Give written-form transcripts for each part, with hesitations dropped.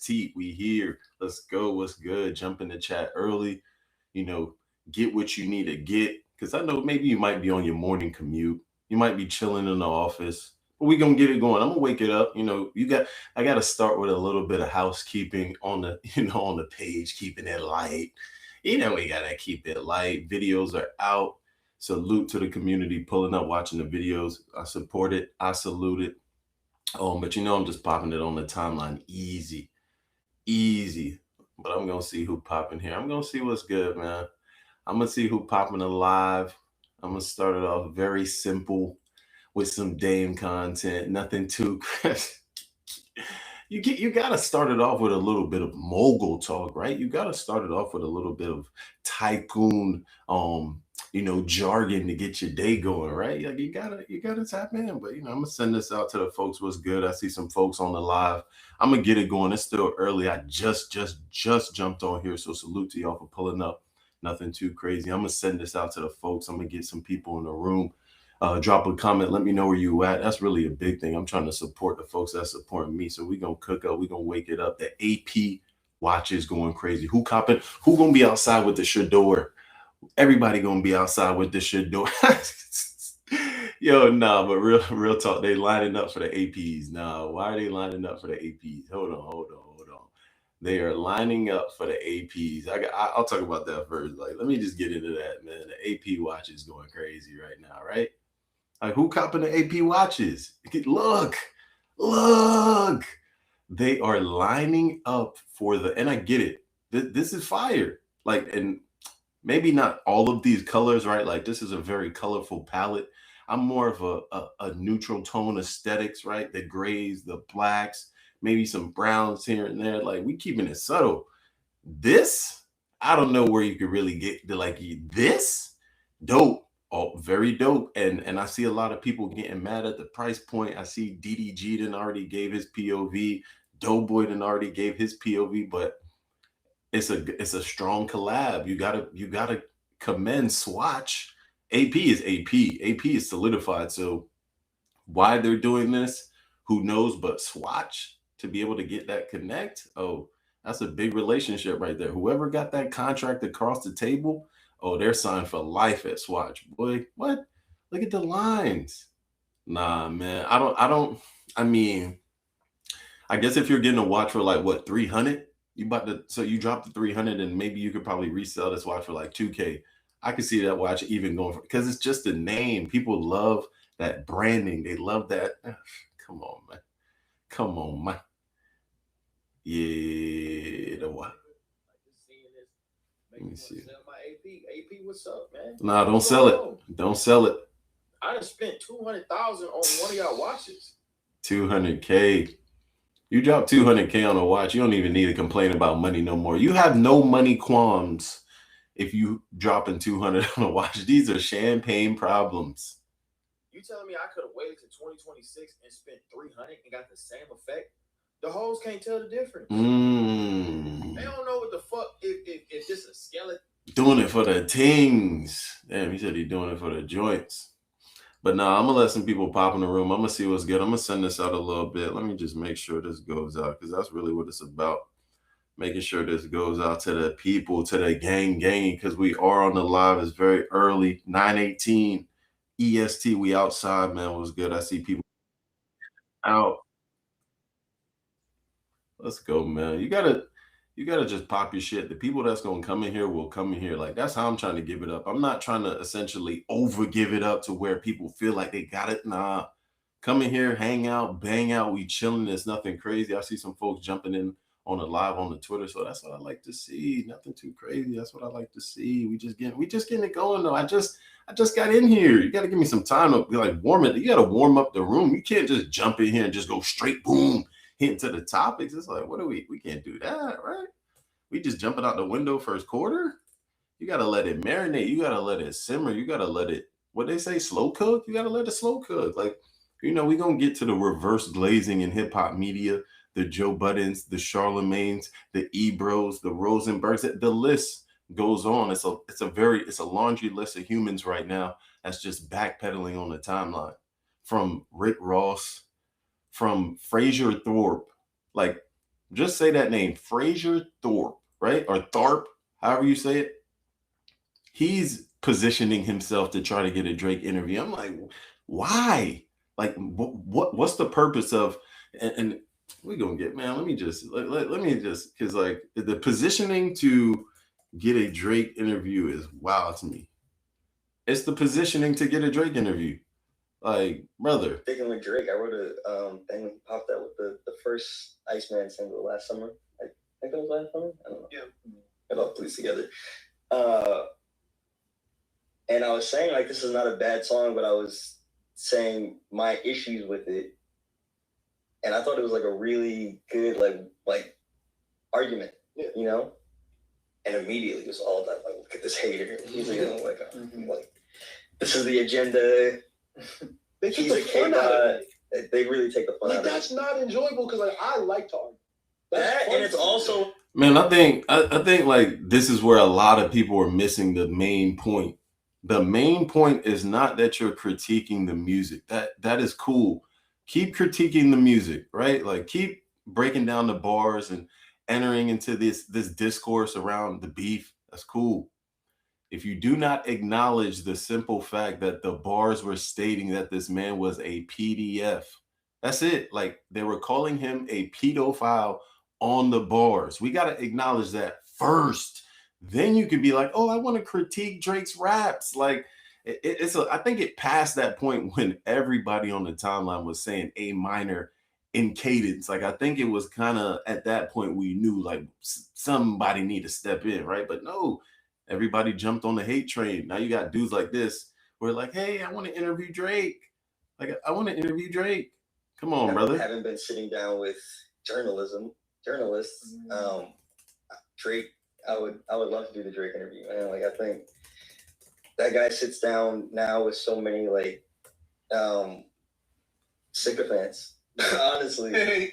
T, we here. Let's go. What's good? Jump in the chat early. You know, get what you need to get. Because I know maybe you might be on your morning commute. You might be chilling in the office. But we gonna get it going. I'm gonna wake it up. You know, I gotta start with a little bit of housekeeping on the, on the page, keeping it light. We gotta keep it light. Videos are out. Salute to the community pulling up, watching the videos. I support it. I salute it. But I'm just popping it on the timeline, easy. But I'm gonna see who popping here. I'm gonna see what's good, man. I'm gonna see who popping alive. I'm gonna start it off very simple with some Dame content. Nothing too crazy. You gotta start it off with a little bit of mogul talk, right? You gotta start it off with a little bit of tycoon, jargon to get your day going, right? Like you gotta tap in. But I'm gonna send this out to the folks. What's good? I see some folks on the live. I'm gonna get it going. It's still early. I just jumped on here, so salute to y'all for pulling up. Nothing too crazy. I'm gonna send this out to the folks. I'm gonna get some people in the room. Drop a comment. Let me know where you at. That's really a big thing. I'm trying to support the folks that's supporting me. So we gonna cook up. We gonna wake it up. The AP watch is going crazy. Who copping? Who gonna be outside with the Shador? Everybody gonna be outside with the Shador. Yo, nah, but real talk. They lining up for the APs. Nah, why are they lining up for the APs? Hold on. They are lining up for the APs. I'll talk about that first. Like, let me just get into that, man. The AP watch is going crazy right now, right? Like, who copping the AP watches? Look. They are lining up for and I get it. This is fire. Like, and maybe not all of these colors, right? Like, this is a very colorful palette. I'm more of a neutral tone aesthetics, right? The grays, the blacks, maybe some browns here and there. Like, we keeping it subtle. This, I don't know where you could really get this. Dope. Oh, very dope. And I see a lot of people getting mad at the price point. I see DDG done already gave his POV. Doughboy done already gave his POV, but it's a strong collab. You gotta commend Swatch. AP is AP. AP is solidified. So why they're doing this, who knows? But Swatch, to be able to get that connect, oh, that's a big relationship right there. Whoever got that contract across the table, oh, they're signed for life at Swatch. Boy, what? Look at the lines. Nah, man. I mean, I guess if you're getting a watch for like what, 300, so you drop the 300 and maybe you could probably resell this watch for like 2K. I could see that watch even going for, because it's just a name. People love that branding. They love that. Come on, man. Yeah, the what? Let me see. AP, what's up, man? Nah, don't sell it. Don't sell it. I done spent $200,000 on one of y'all watches. 200K. You drop 200K on a watch, you don't even need to complain about money no more. You have no money qualms if you dropping 200 on a watch. These are champagne problems. You telling me I could have waited to 2026 and spent 300 and got the same effect? The hoes can't tell the difference. They don't know what the fuck if this a skeleton. Doing it for the tings. Damn, he said he doing it for the joints. But nah, I'm gonna let some people pop in the room. I'm gonna see what's good. I'm gonna send this out a little bit. Let me just make sure this goes out, because that's really what it's about. Making sure this goes out to the people, to the gang, because we are on the live. It's very early, 9:18 EST. We outside, man. What's good? I see people out. Let's go, man. You gotta just pop your shit. The people that's gonna come in here will come in here. Like, that's how I'm trying to give it up. I'm not trying to essentially over give it up to where people feel like they got it. Nah, come in here, hang out, bang out. We chilling. There's nothing crazy. I see some folks jumping in on the live on the Twitter, so that's what I like to see. Nothing too crazy. That's what I like to see. We just getting it going though. I just got in here. You got to give me some time to be like warm it. You got to warm up the room. You can't just jump in here and just go straight boom into the topics. It's like, what do we can't do that, right? We just jumping out the window first quarter. You got to let it marinate. You got to let it simmer. You got to let it, what they say, slow cook. You got to let it slow cook. Like, we going to get to the reverse glazing in hip hop media, the Joe Buddens, the Charlemagnes, the Ebros, the Rosenbergs. The list goes on. It's a laundry list of humans right now that's just backpedaling on the timeline. From Rick Ross, from Fraser Thorpe. Like, Just say that name, Fraser Thorpe, right? Or Tharp, however you say it. He's positioning himself to try to get a Drake interview. I'm like, why? Like, what's the purpose of? And we're gonna get, man. Let me just because like the positioning to get a Drake interview is wild to me. It's the positioning to get a Drake interview. Like, brother. Thinking with Drake, I wrote a thing when he popped out with the first Iceman single last summer. I think it was last summer. I don't know. Yeah, it all plays together. And I was saying, like, this is not a bad song, but I was saying my issues with it. And I thought it was like a really good like argument, you know? And immediately it was all that, like, look at this hater. He's like, like, this is the agenda. They take the fun out of it. They really take the fun out of it. That's not enjoyable because like I like to argue. And it's also, man, I think like this is where a lot of people are missing the main point. The main point is not that you're critiquing the music. That is cool. Keep critiquing the music, right? Like keep breaking down the bars and entering into this discourse around the beef. That's cool. If you do not acknowledge the simple fact that the bars were stating that this man was a PDF, that's it. Like they were calling him a pedophile on the bars. We got to acknowledge that first. Then you could be like, oh, I want to critique Drake's raps. Like I think it passed that point when everybody on the timeline was saying A minor in cadence. Like I think it was kind of at that point we knew like somebody need to step in, right? But no, everybody jumped on the hate train. Now you got dudes like this where like, hey, I want to interview Drake. Like I want to interview Drake. Come on, brother. I haven't been sitting down with journalists. Drake, I would love to do the Drake interview, man. Like I think that guy sits down now with so many like sycophants. Honestly.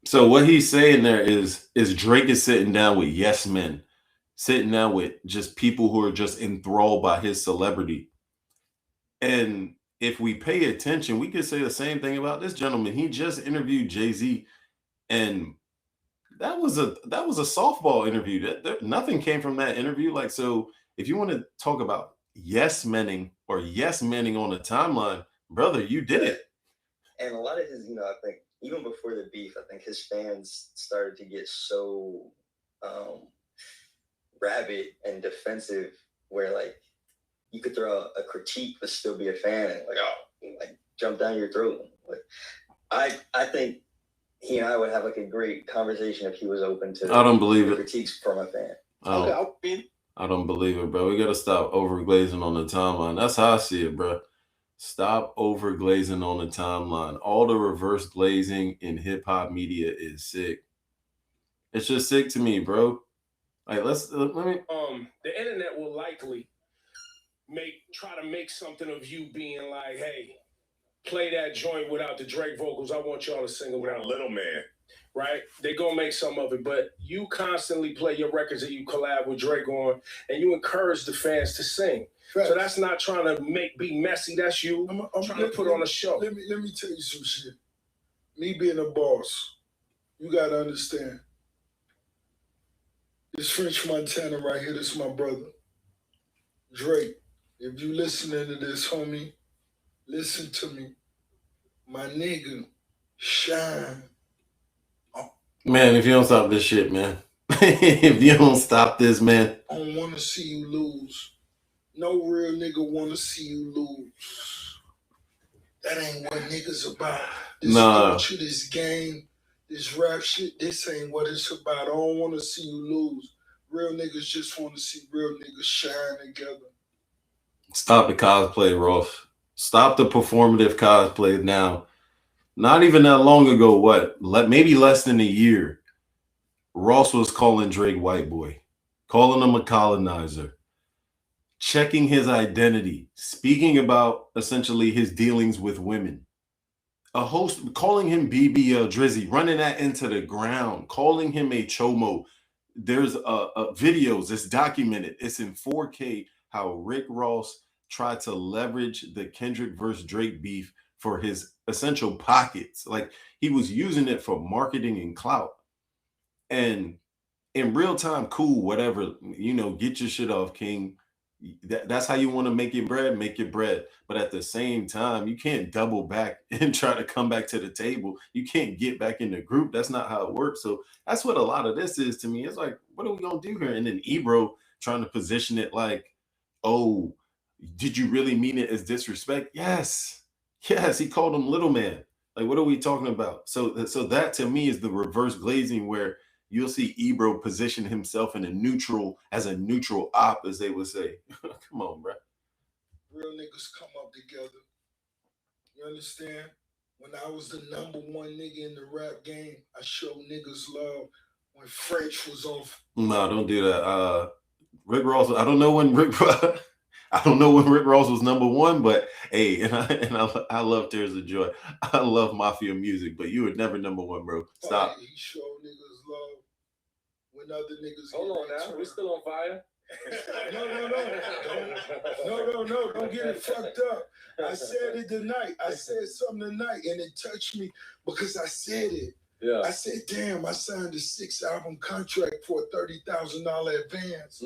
So what he's saying there is Drake is sitting down with yes men, sitting down with just people who are just enthralled by his celebrity. And if we pay attention, we could say the same thing about this gentleman. He just interviewed Jay-Z, and that was a softball interview. Nothing came from that interview. Like, so if you want to talk about yes menning or yes menning on the timeline, brother, you did it. And a lot of his, I think even before the beef, I think his fans started to get so rabid and defensive where like you could throw a critique but still be a fan and like jump down your throat. Like I think he and I would have like a great conversation if he was open to I don't believe it. Critiques from a fan. I don't believe it, bro. We gotta stop overglazing on the timeline. That's how I see it, bro. Stop overglazing on the timeline. All the reverse glazing in hip hop media is sick. It's just sick to me, bro. Like let me. The internet will likely try to make something of you being like, hey, play that joint without the Drake vocals. I want y'all to sing it without Little Man. Right? They gonna make some of it, but you constantly play your records that you collab with Drake on, and you encourage the fans to sing. Right. So that's not trying to be messy. That's you I'm trying to put on a show. Let me tell you some shit. Me being a boss, you gotta understand. This French Montana right here, this is my brother. Drake, if you listening to this, homie, listen to me. My nigga, shine. Man, if you don't stop this shit, man. If you don't stop this, man. I don't want to see you lose. No real nigga want to see you lose. That ain't what niggas about. This culture, this game, this rap shit, this ain't what it's about. I don't want to see you lose. Real niggas just want to see real niggas shine together. Stop the cosplay, Ross. Stop the performative cosplay now. Not even that long ago, maybe less than a year, Ross was calling Drake white boy, calling him a colonizer, checking his identity, speaking about essentially his dealings with women. A host calling him BBL Drizzy, running that into the ground, calling him a chomo. There's videos, it's documented, it's in 4K, how Rick Ross tried to leverage the Kendrick versus Drake beef for his essential pockets. Like he was using it for marketing and clout. And in real time, cool, whatever, you know, get your shit off, King. That's how you want to make your bread, make your bread. But at the same time, you can't double back and try to come back to the table. You can't get back in the group. That's not how it works. So that's what a lot of this is to me. It's like, what are we gonna do here? And then Ebro trying to position it like, oh, did you really mean it as disrespect? Yes. Yes, he called him little man. Like, what are we talking about? So that to me is the reverse glazing where you'll see Ebro position himself in a neutral, as a neutral op, as they would say. Come on, bro. Real niggas come up together. You understand? When I was the number one nigga in the rap game, I showed niggas love when French was off. No, don't do that. Rick Ross, I don't know when Rick Ross was number one, but hey, and I love Tears of Joy. I love Mafia music, but you were never number one, bro. Stop. He showed niggas love when other niggas. Hold on now, we're still on fire. No, don't get it fucked up. I said it tonight. I said something tonight and it touched me because I said it. Yeah. I said, damn, I signed a 6-album contract for a $30,000 advance.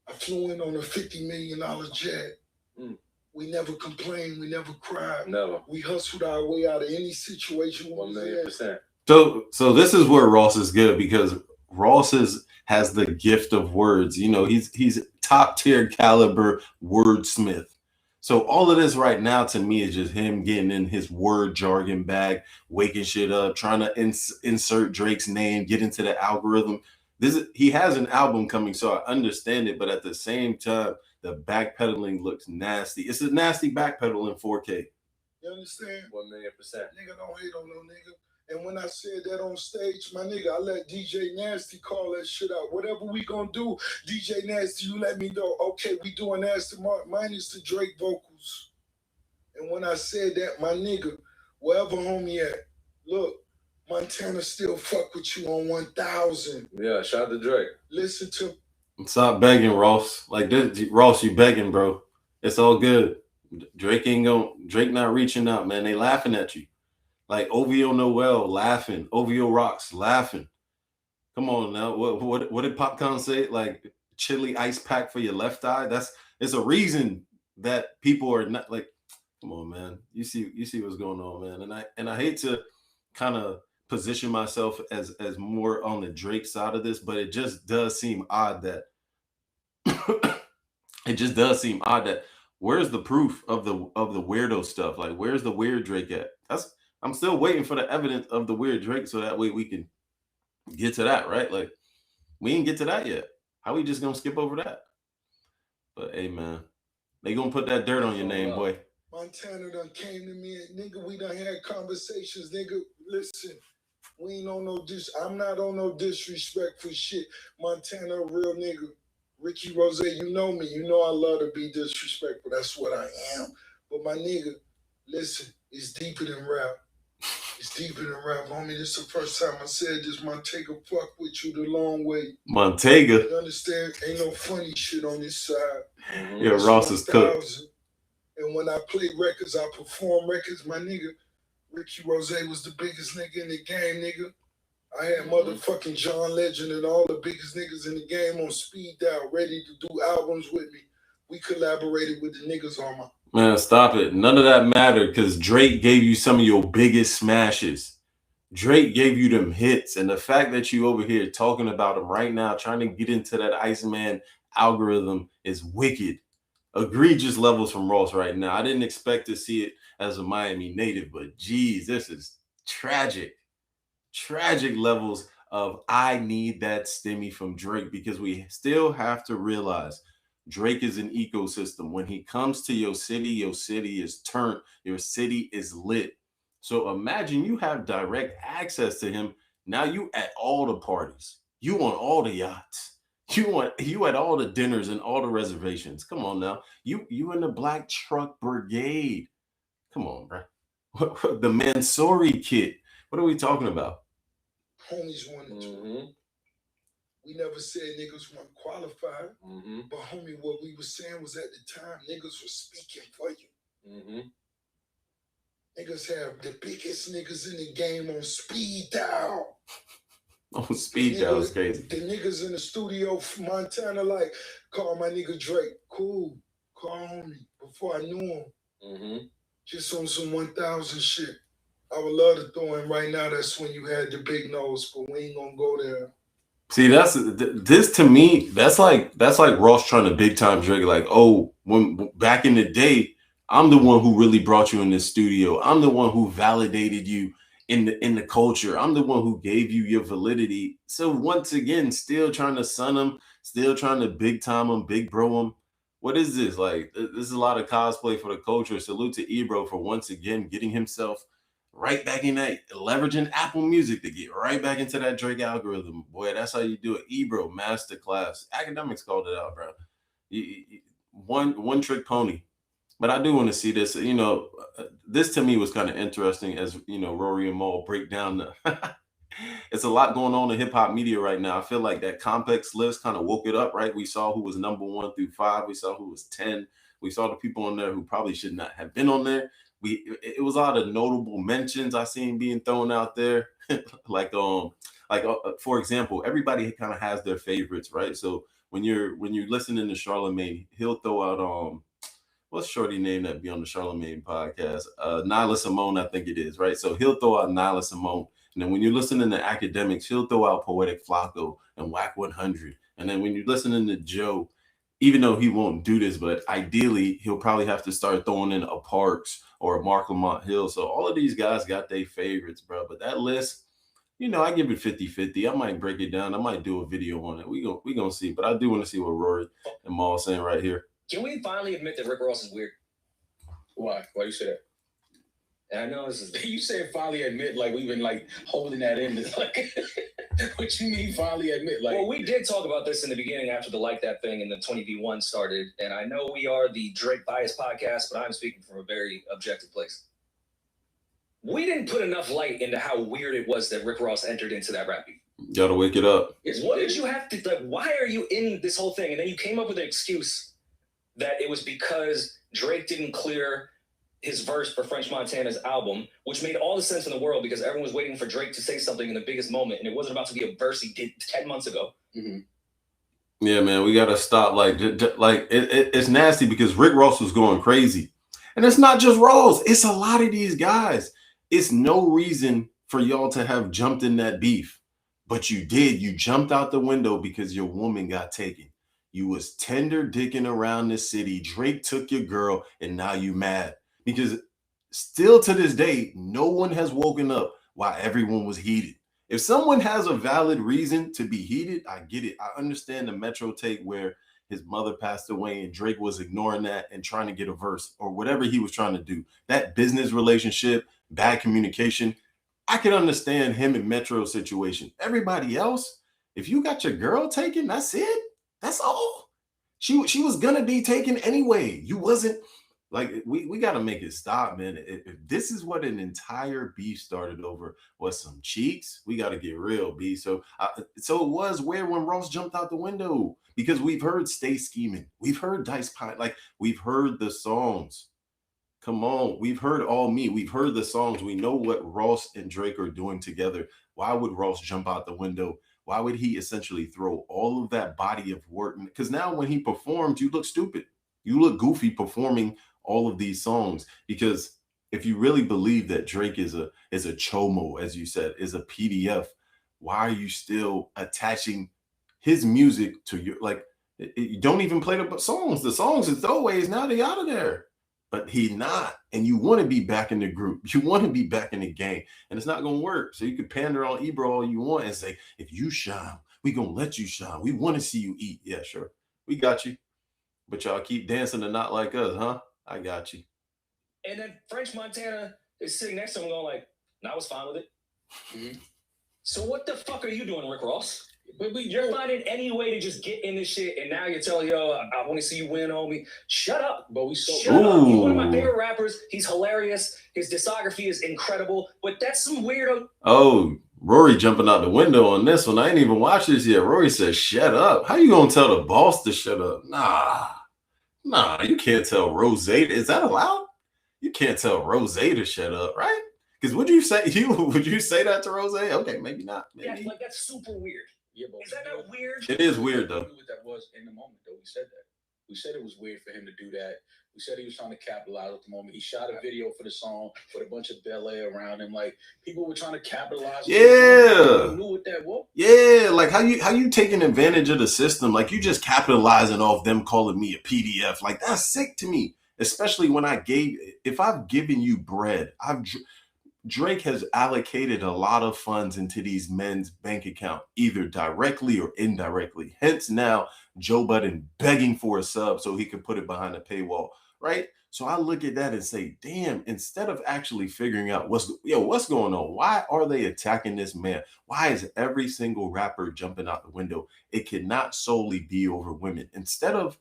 I flew in on a $50 million jet. We never complained. We never cried. Never. We hustled our way out of any situation. 1,000,000%. So this is where Ross is good, because Ross has the gift of words. You know, he's top tier caliber wordsmith. So all of this right now to me is just him getting in his word jargon bag, waking shit up, trying to insert Drake's name, get into the algorithm. He has an album coming, so I understand it, but at the same time, the backpedaling looks nasty. It's a nasty backpedal in 4K. You understand? 1,000,000%. Nigga, don't hate on no nigga. And when I said that on stage, my nigga, I let DJ Nasty call that shit out. Whatever we gonna do, DJ Nasty, you let me know. Okay, we doing Nasty minus the Drake vocals. And when I said that, my nigga, wherever homie at, look, Montana still fuck with you on 1,000. Yeah, shout out to Drake. Listen to. Stop begging, Ross. Like this, Ross, you begging, bro. It's all good. Drake not reaching out, man. They laughing at you. Like OVO Noel laughing, OVO Rocks laughing. Come on now, what did Popcorn say? Like chili ice pack for your left eye. It's a reason that people are not like. Come on, man. You see what's going on, man. And I hate to kind of position myself as more on the Drake side of this, but it just does seem odd that where's the proof of the weirdo stuff? Like where's the weird Drake at? I'm still waiting for the evidence of the weird Drake so that way we can get to that, right? Like, we ain't get to that yet. How we just gonna skip over that? But hey, man, they gonna put that dirt on your name, boy. Montana done came to me and nigga, we done had conversations, nigga. Listen, we ain't on no I'm not on no disrespectful shit. Montana, a real nigga. Ricky Rose, you know me. You know I love to be disrespectful. That's what I am. But my nigga, listen, it's deeper than rap. It's deeper than rap, homie. This is the first time I said this. Montega fuck with you the long way. Montega. You understand? Ain't no funny shit on this side. Yeah, Ross is cooked. And when I play records, I perform records. My nigga, Ricky Rose was the biggest nigga in the game, nigga. I had motherfucking John Legend and all the biggest niggas in the game on speed dial, ready to do albums with me. We collaborated with the niggas on my. Man, stop it. None of that mattered because Drake gave you some of your biggest smashes. Drake gave you them hits. And the fact that you over here talking about them right now, trying to get into that Iceman algorithm is wicked. Egregious levels from Ross right now. I didn't expect to see it as a Miami native, but geez, this is tragic. Tragic levels of I need that stimmy from Drake, because we still have to realize Drake is an ecosystem. When he comes to your city is turned. Your city is lit. So imagine you have direct access to him. Now you at all the parties. You on all the yachts. You at all the dinners and all the reservations. Come on now. You in the Black Truck Brigade. Come on, bro. The Mansouri kit. What are we talking about? Homies wanted to. We never said niggas weren't qualified. But homie, what we were saying was at the time, niggas were speaking for you. Niggas have the biggest niggas in the game on speed dial. Oh, speed that was crazy. The niggas in the studio, Montana, like, call my nigga Drake. Cool. Call me before I knew him. Mm-hmm. Just on some 1000 shit. I would love to throw in right now. That's when you had the big nose, but we ain't gonna go there. See, that's this to me. That's like Ross trying to big time Drake. Like, oh, when back in the day, I'm the one who really brought you in this studio. I'm the one who validated you in the culture. I'm the one who gave you your validity. So once again, still trying to sun him, still trying to big time him, big bro him. What is this? Like, this is a lot of cosplay for the culture. Salute to Ebro for once again getting himself right back in that, leveraging Apple Music to get right back into that Drake algorithm. Boy, that's how you do it. Ebro masterclass. Academics called it out, bro. One trick pony. But I do want to see this. You know, this to me was kind of interesting, as you know, Rory and Maul break down the. It's a lot going on in hip hop media right now. I feel like that complex list kind of woke it up, right? We saw who was number 1 through 5. We saw who was 10. We saw the people on there who probably should not have been on there. It was a lot of notable mentions I seen being thrown out there. For example, everybody kind of has their favorites, right? So when you're listening to Charlemagne, he'll throw out what's Shorty name that be on the Charlemagne podcast? Nyla Simone, I think it is, right? So he'll throw out Nyla Simone. And then when you're listening to Academics, he'll throw out Poetic Flacco and Whack 100. And then when you're listening to Joe, even though he won't do this, but ideally he'll probably have to start throwing in a Parks or a Mark Lamont Hill. So all of these guys got their favorites, bro. But that list, you know, I give it 50-50. I might break it down. I might do a video on it. We gonna see. But I do want to see what Rory and Maul saying right here. Can we finally admit that Rick Ross is weird? Why? Why you say that? And I know this is you said finally admit, like we've been like holding that in. It's like, what you mean finally admit? Like, well, we did talk about this in the beginning after the Like That thing and the 20v1 started. And I know we are the Drake Bias podcast, but I'm speaking from a very objective place. We didn't put enough light into how weird it was that Rick Ross entered into that rap beef. Gotta wake it up. What did you have to, like, why are you in this whole thing? And then you came up with an excuse that it was because Drake didn't clear his verse for French Montana's album, which made all the sense in the world because everyone was waiting for Drake to say something in the biggest moment, and it wasn't about to be a verse he did 10 months ago. Mm-hmm. Yeah, man, we gotta stop. It's nasty because Rick Ross was going crazy, and it's not just Ross. It's a lot of these guys. It's no reason for y'all to have jumped in that beef, but you did. You jumped out the window because your woman got taken. You was tender dicking around the city. Drake took your girl, and now you mad. Because still to this day, no one has woken up while everyone was heated. If someone has a valid reason to be heated, I get it. I understand the Metro take where his mother passed away and Drake was ignoring that and trying to get a verse or whatever he was trying to do. That business relationship, bad communication, I can understand him and Metro's situation. Everybody else, if you got your girl taken, that's it. That's all. She was going to be taken anyway. You wasn't. Like, we got to make it stop, man. If this is what an entire beef started over was some cheeks, we got to get real, B. So it was weird when Ross jumped out the window because we've heard Stay Scheming. We've heard Dice Pine. Like, we've heard the songs. Come on. We've heard All Me. We've heard the songs. We know what Ross and Drake are doing together. Why would Ross jump out the window? Why would he essentially throw all of that body of work? Because now when he performs, you look stupid. You look goofy performing all of these songs, because if you really believe that Drake is a chomo, as you said, is a PDF, why are you still attaching his music to your, like, you don't even play the songs. The songs are throwaways. Now they out of there, but he not. And you want to be back in the group. You want to be back in the game, and it's not going to work. So you can pander on Ebro all you want and say, if you shine, we going to let you shine. We want to see you eat. Yeah, sure. We got you. But y'all keep dancing and not like us, huh? I got you. And then French Montana is sitting next to him going like, no, I was fine with it. Mm-hmm. So what the fuck are you doing, Rick Ross? You're finding any way to just get in this shit, and now you're telling, yo, I want to see you win, homie. Shut up. But we Shut up. He's one of my favorite rappers. He's hilarious. His discography is incredible, but that's some weirdo. Oh, Rory jumping out the window on this one. I ain't even watched this yet. Rory says, shut up. How you gonna tell the boss to shut up? Nah, you can't tell Rose. Is that allowed? You can't tell Rose to shut up, right? Because would you say that to Rose? Okay, maybe not. Maybe. Yeah, like that's super weird. Yeah, but Is that not weird? It is weird though. What that was in the moment though. We said that. We said it was weird for him to do that. We said he was trying to capitalize at the moment. He shot a video for the song with a bunch of ballet around him. Like people were trying to capitalize. Yeah. You knew what that was. Yeah, like how you taking advantage of the system? Like you just capitalizing off them calling me a PDF. Like that's sick to me. Especially when if I've given you bread, Drake has allocated a lot of funds into these men's bank account, either directly or indirectly. Hence now Joe Budden begging for a sub so he can put it behind a paywall, right? So I look at that and say, damn, instead of actually figuring out what's going on, why are they attacking this man? Why is every single rapper jumping out the window? It cannot solely be over women. Instead of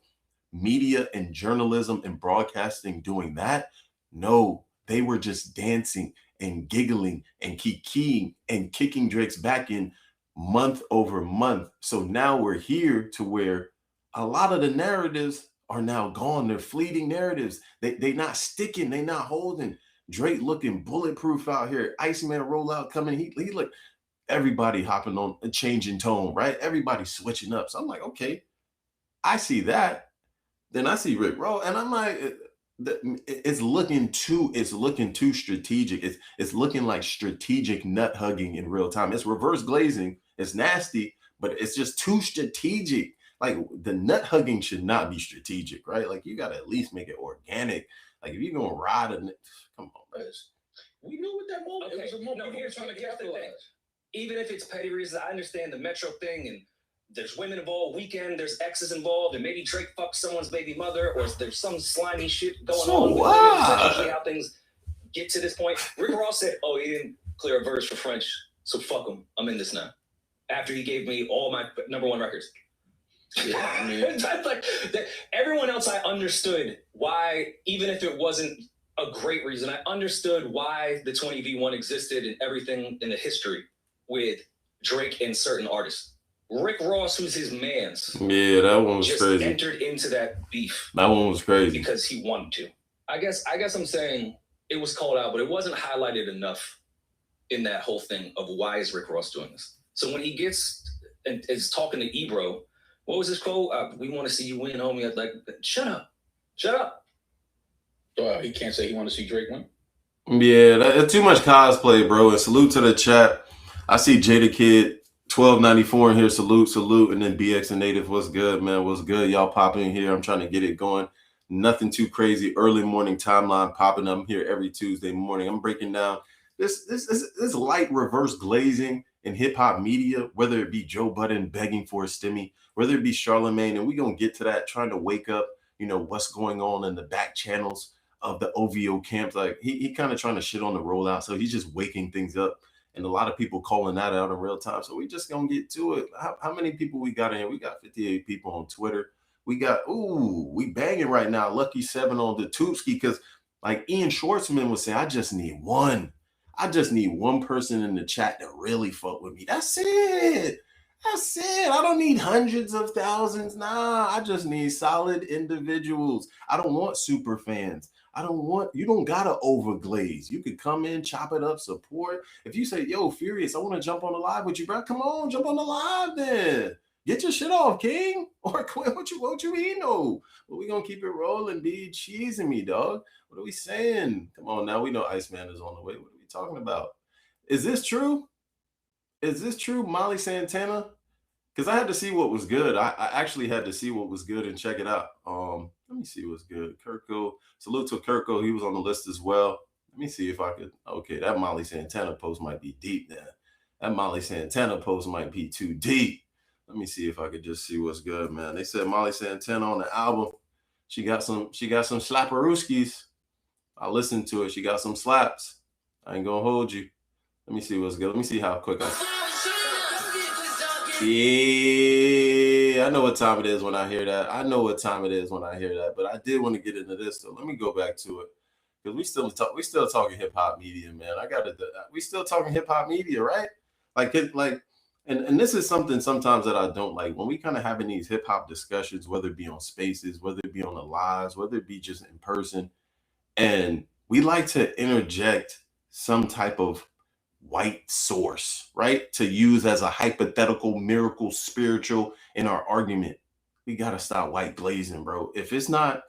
media and journalism and broadcasting doing that, no, they were just dancing and giggling and kikiing and kicking Drake's back in month over month. So now we're here to where a lot of the narratives are now gone. They're fleeting narratives. They not sticking. They not holding. Drake looking bulletproof out here. Iceman rollout coming. He look, everybody hopping on a changing tone, right? Everybody switching up. So I'm like, okay, I see that. Then I see Rick Roll, and I'm like, it's looking too strategic. It's looking like strategic nut hugging in real time. It's reverse glazing. It's nasty, but it's just too strategic. Like the nut hugging should not be strategic, right? Like you got to at least make it organic. Like if you're gonna ride it, come on, man. We knew what that moment. Okay. It was a moment. No, here's trying to the thing. capitalize. Even if it's petty reasons, I understand the Metro thing and there's women involved, Weekend, there's exes involved, and maybe Drake fucks someone's baby mother, or there's some slimy shit going on. That's usually how things get to this point. Rick Ross said, oh, he didn't clear a verse for French, so fuck him. I'm in this now. After he gave me all my #1 records. Yeah, I mean, everyone else, I understood why, even if it wasn't a great reason, I understood why the 20v1 existed and everything in the history with Drake and certain artists. Rick Ross, who's his man's, yeah, that one was just crazy. Entered into that beef. That one was crazy because he wanted to. I guess I'm saying it was called out, but it wasn't highlighted enough in that whole thing of why is Rick Ross doing this. So when he gets and is talking to Ebro, what was his quote? We want to see you win, homie. I'd like, shut up. He can't say he want to see Drake win. Yeah, that's too much cosplay, bro. And salute to the chat. I see Jada Kid 1294 in here. Salute. And then BX and Native, what's good, man? What's good? Y'all popping in here. I'm trying to get it going. Nothing too crazy. Early morning timeline popping up here every Tuesday morning. I'm breaking down this light reverse glazing in hip hop media, whether it be Joe Budden begging for a stimmy, whether it be Charlemagne, and we're gonna get to that, trying to wake up, what's going on in the back channels of the OVO camps. Like he kind of trying to shit on the rollout. So he's just waking things up. And a lot of people calling that out in real time. So we just gonna get to it. How many people we got in here? We got 58 people on Twitter. We got, we banging right now. Lucky 7 on the Tootski, because like Ian Schwartzman was saying, I just need one person in the chat to really fuck with me. That's it. I don't need hundreds of thousands. Nah, I just need solid individuals. I don't want super fans. You don't gotta overglaze. You could come in, chop it up, support. If you say, yo, Furious, I want to jump on the live with you, bro. Come on, jump on the live then. Get your shit off, King. Or quit. What you mean, no? Well, we gonna keep it rolling, be cheesing me, dog. What are we saying? Come on, now we know Iceman is on the way. What are we talking about? Is this true? Molly Santana? Because I had to see what was good. I actually had to see what was good and check it out. Let me see what's good. Kirko. Salute to Kirko. He was on the list as well. Let me see if I could. Okay, that Molly Santana post might be deep then. That Molly Santana post might be too deep. Let me see if I could just see what's good, man. They said Molly Santana on the album. She got some slapperooskies. I listened to it. She got some slaps. I ain't gonna hold you. Let me see what's good. Let me see how quick Yeah, I know what time it is when I hear that. But I did want to get into this, so let me go back to it, because we still talking hip hop media, man. We still talking hip hop media, right? And this is something sometimes that I don't like when we kind of having these hip hop discussions, whether it be on Spaces, whether it be on the lives, whether it be just in person, and we like to interject some type of white source, right? To use as a hypothetical miracle spiritual in our argument. We got to stop white glazing, bro. If it's not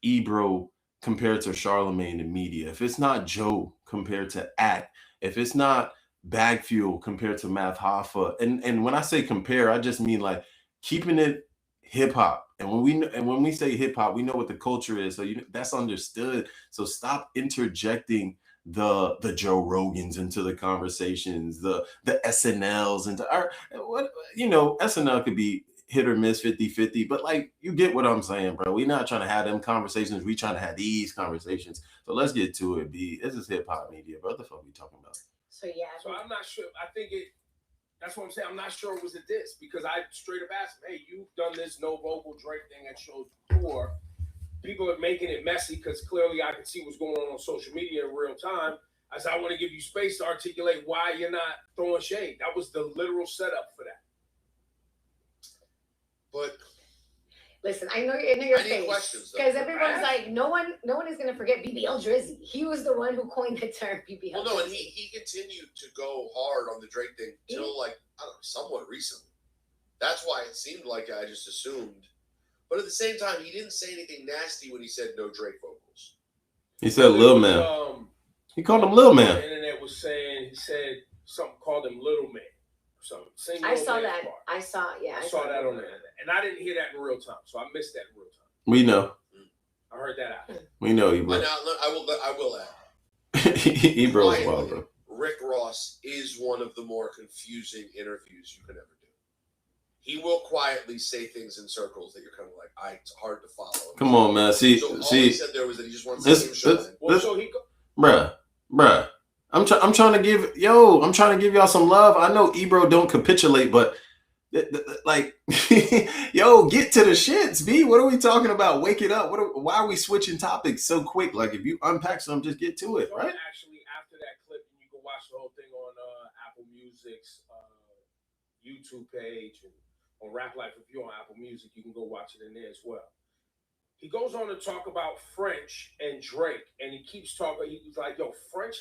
Ebro compared to Charlemagne in media, if it's not Joe compared to Act, if it's not Bag Fuel compared to Math Hoffa, and when I say compare, I just mean like keeping it hip hop. And when we say hip hop, we know what the culture is, so that's understood. So stop interjecting the Joe Rogans into the conversations, the SNLs into our SNL could be hit or miss 50-50, but like you get what I'm saying, bro. We're not trying to have them conversations, we trying to have these conversations. So let's get to it, B. This is hip hop media, bro. What the fuck are we talking about? So I'm not sure. I think that's what I'm saying. I'm not sure it was a diss because I straight up asked him, hey, you've done this no vocal Drake thing at shows before. People are making it messy because clearly I can see what's going on social media in real time. I said, I want to give you space to articulate why you're not throwing shade. That was the literal setup for that. But listen, I know you're in your face because everyone's like, no one is gonna forget BBL Drizzy. He was the one who coined the term BBL. Well, no, and he continued to go hard on the Drake thing till like I don't know, somewhat recently. That's why it seemed like I just assumed. But at the same time, he didn't say anything nasty when he said no Drake vocals. He said Lil Man. He called him Lil Man. The internet was saying he said something called him Little Man. I saw that. I saw that on the internet. And I didn't hear that in real time, so I missed that in real time. We know. I heard that out. We know you, bro. I will add. Ebro's wild, bro. Rick Ross is one of the more confusing interviews you can ever do. He will quietly say things in circles that you're kind of like, it's hard to follow. Come on, man. See, all he said there was that he just wants to see him shine. Bruh. I'm trying to give y'all some love. I know Ebro don't capitulate, but like, yo, get to the shits, B. What are we talking about? Wake it up. Why are we switching topics so quick? Like, if you unpack something, just get to it, right? Actually, after that clip, you can watch the whole thing on Apple Music's YouTube page and on Rap Life. If you're on Apple Music, you can go watch it in there as well. He goes on to talk about French and Drake, and he keeps talking. He's like, yo, French,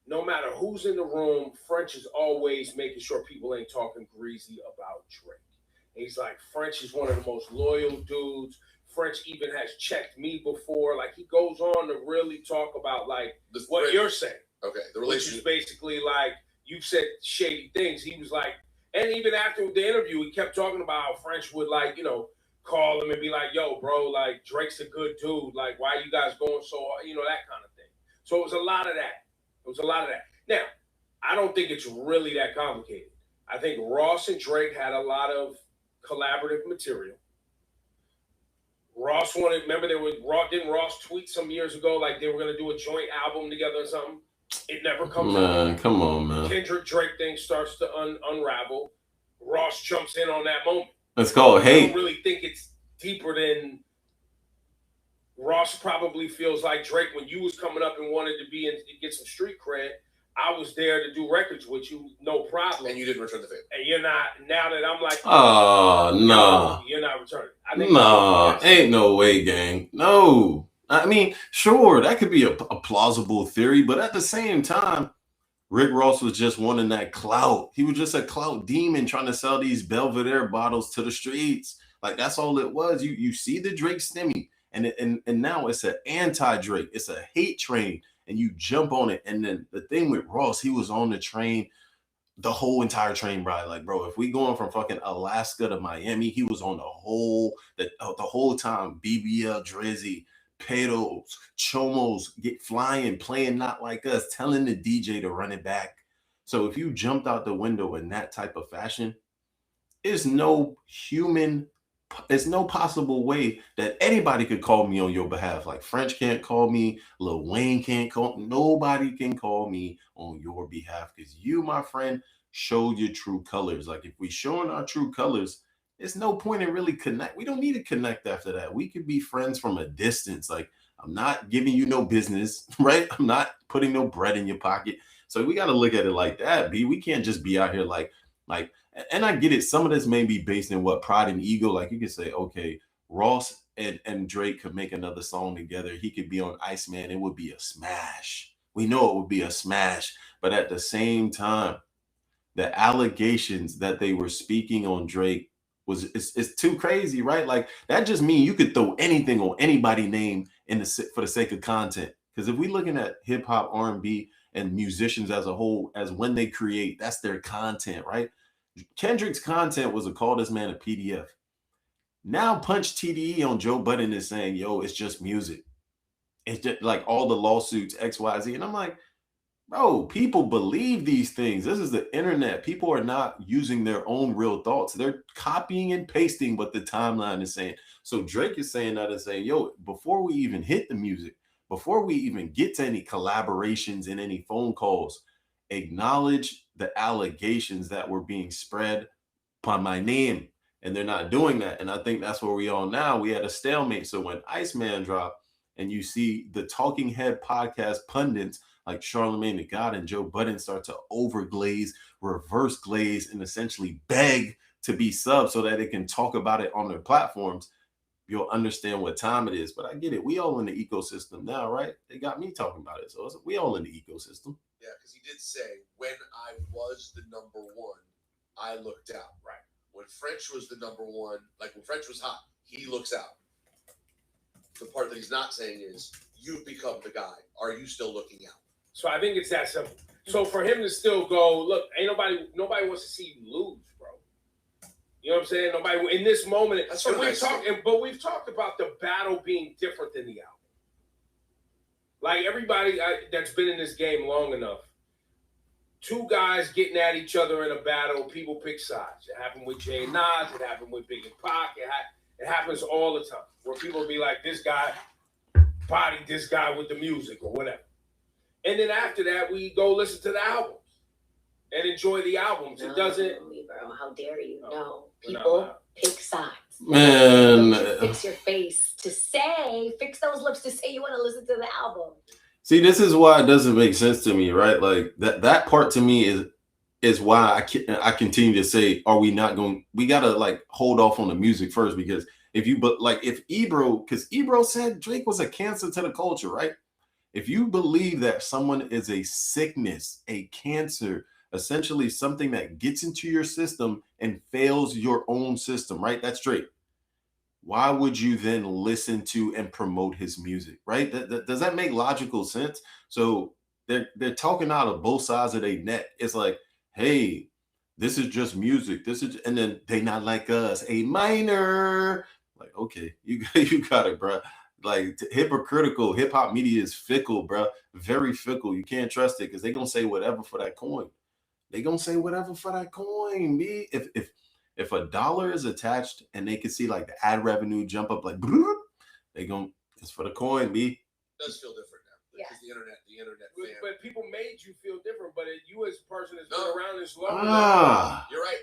no matter who's in the room, French is always making sure people ain't talking greasy about Drake. And he's like, French is one of the most loyal dudes. French even has checked me before. Like, he goes on to really talk about, like, what you're saying. Okay, the relationship. Which is basically like, you said shady things. He was like, and even after the interview, he kept talking about how French would, like, call him and be like, yo, bro, like, Drake's a good dude. Like, why you guys going so hard? That kind of thing. So it was a lot of that. Now, I don't think it's really that complicated. I think Ross and Drake had a lot of collaborative material. Ross wanted, remember didn't Ross tweet some years ago like they were going to do a joint album together or something? It never comes out. Come on, man. Kendrick Drake thing starts to unravel. Ross jumps in on that moment. It's called hate. I don't really think it's deeper than Ross probably feels like Drake, when you was coming up and wanted to be in to get some street cred, I was there to do records with you, no problem. And you didn't return the favor. And you're not, now that I'm like, oh, no. You're not returning. No, ain't no way, gang. No. I mean, sure, that could be a plausible theory, but at the same time, Rick Ross was just wanting that clout. He was just a clout demon trying to sell these Belvedere bottles to the streets. Like, that's all it was. You see the Drake stimmy, and now it's an anti-Drake. It's a hate train, and you jump on it. And then the thing with Ross, he was on the train, the whole entire train ride. Like, bro, if we going from fucking Alaska to Miami, he was on the whole time. BBL, Drizzy, Pedos, Chomos get flying, playing Not Like Us, telling the DJ to run it back. So if you jumped out the window in that type of fashion, there's no possible way that anybody could call me on your behalf. Like, French can't call me, Lil Wayne can't call, nobody can call me on your behalf, because you, my friend, showed your true colors. Like, if we showing our true colors, there's no point in really connect. We don't need to connect after that. We could be friends from a distance. Like, I'm not giving you no business, right? I'm not putting no bread in your pocket. So we got to look at it like that, B. We can't just be out here like, and I get it. Some of this may be based in what, pride and ego. Like, you could say, okay, Ross and Drake could make another song together. He could be on Iceman. It would be a smash. We know it would be a smash. But at the same time, the allegations that they were speaking on Drake it's too crazy, right? Like that just means you could throw anything on anybody's name for the sake of content. Because if we looking at hip hop, R&B, and musicians as a whole, as when they create, that's their content, right? Kendrick's content was to call this man a PDF. Now Punch TDE on Joe Budden is saying, yo, it's just music. It's just like all the lawsuits, XYZ. And I'm like, bro, people believe these things. This is the internet. People are not using their own real thoughts. They're copying and pasting what the timeline is saying. So Drake is saying that and saying, yo, before we even hit the music, before we even get to any collaborations and any phone calls, acknowledge the allegations that were being spread upon my name. And they're not doing that. And I think that's where we are now. We had a stalemate. So when Iceman dropped and you see the talking head podcast pundits like Charlemagne the God and Joe Budden start to overglaze, reverse glaze, and essentially beg to be subbed so that they can talk about it on their platforms, you'll understand what time it is. But I get it. We all in the ecosystem now, right? They got me talking about it. So we all in the ecosystem. Yeah, because he did say, when I was the number one, I looked out. Right. When French was the number one, like when French was hot, he looks out. The part that he's not saying is, you've become the guy. Are you still looking out? So I think it's that simple. So for him to still go, look, ain't nobody wants to see you lose, bro. You know what I'm saying? Nobody in this moment. That's what what we've talked about the battle being different than the album. Like everybody that's been in this game long enough, two guys getting at each other in a battle, people pick sides. It happened with Jay and Nas. It happened with Big and Pac. It happens all the time where people be like, this guy bodied this guy with the music or whatever. And then after that, we go listen to the albums and enjoy the albums. It doesn't. Bro, how dare you? No. No. People pick sides. Man. Fix your face to say, fix those lips to say you want to listen to the album. See, this is why it doesn't make sense to me, right? Like that part to me is why I continue to say, are we not going? We gotta like hold off on the music first, because if Ebro, because Ebro said Drake was a cancer to the culture, right? If you believe that someone is a sickness, a cancer, essentially something that gets into your system and fails your own system, right? That's Drake. Why would you then listen to and promote his music, right? Does that make logical sense? So they're talking out of both sides of their neck. It's like, hey, this is just music. And then they not like us, a minor. Like, okay, you got it, bro. Like hypocritical. Hip hop media is fickle, bro. Very fickle. You can't trust it because they're gonna say whatever for that coin. They're gonna say whatever for that coin. Me, if $1 is attached and they can see like the ad revenue jump up, like it's for the coin. Me, it does feel different now because the internet. But people made you feel different. But you as a person that's been around this long, you're right.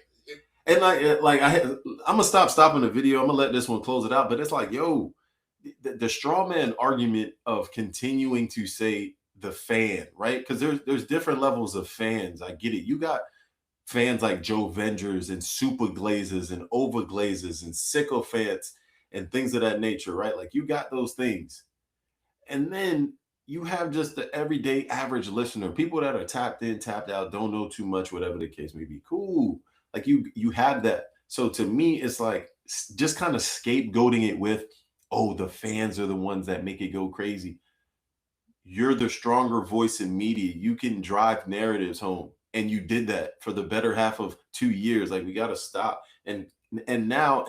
And I'm gonna stopping the video. I'm gonna let this one close it out. But it's like, yo. The straw man argument of continuing to say the fan, right? Because there's different levels of fans. I get it. You got fans like Joe Vengers and super glazes and over glazes and sycophants and things of that nature, right? Like you got those things. And then you have just the everyday average listener, people that are tapped in, tapped out, don't know too much, whatever the case may be. Cool. Like you have that. So to me, it's like just kind of scapegoating it with, oh, the fans are the ones that make it go crazy. You're the stronger voice in media. You can drive narratives home. And you did that for the better half of 2 years. Like, we got to stop. And now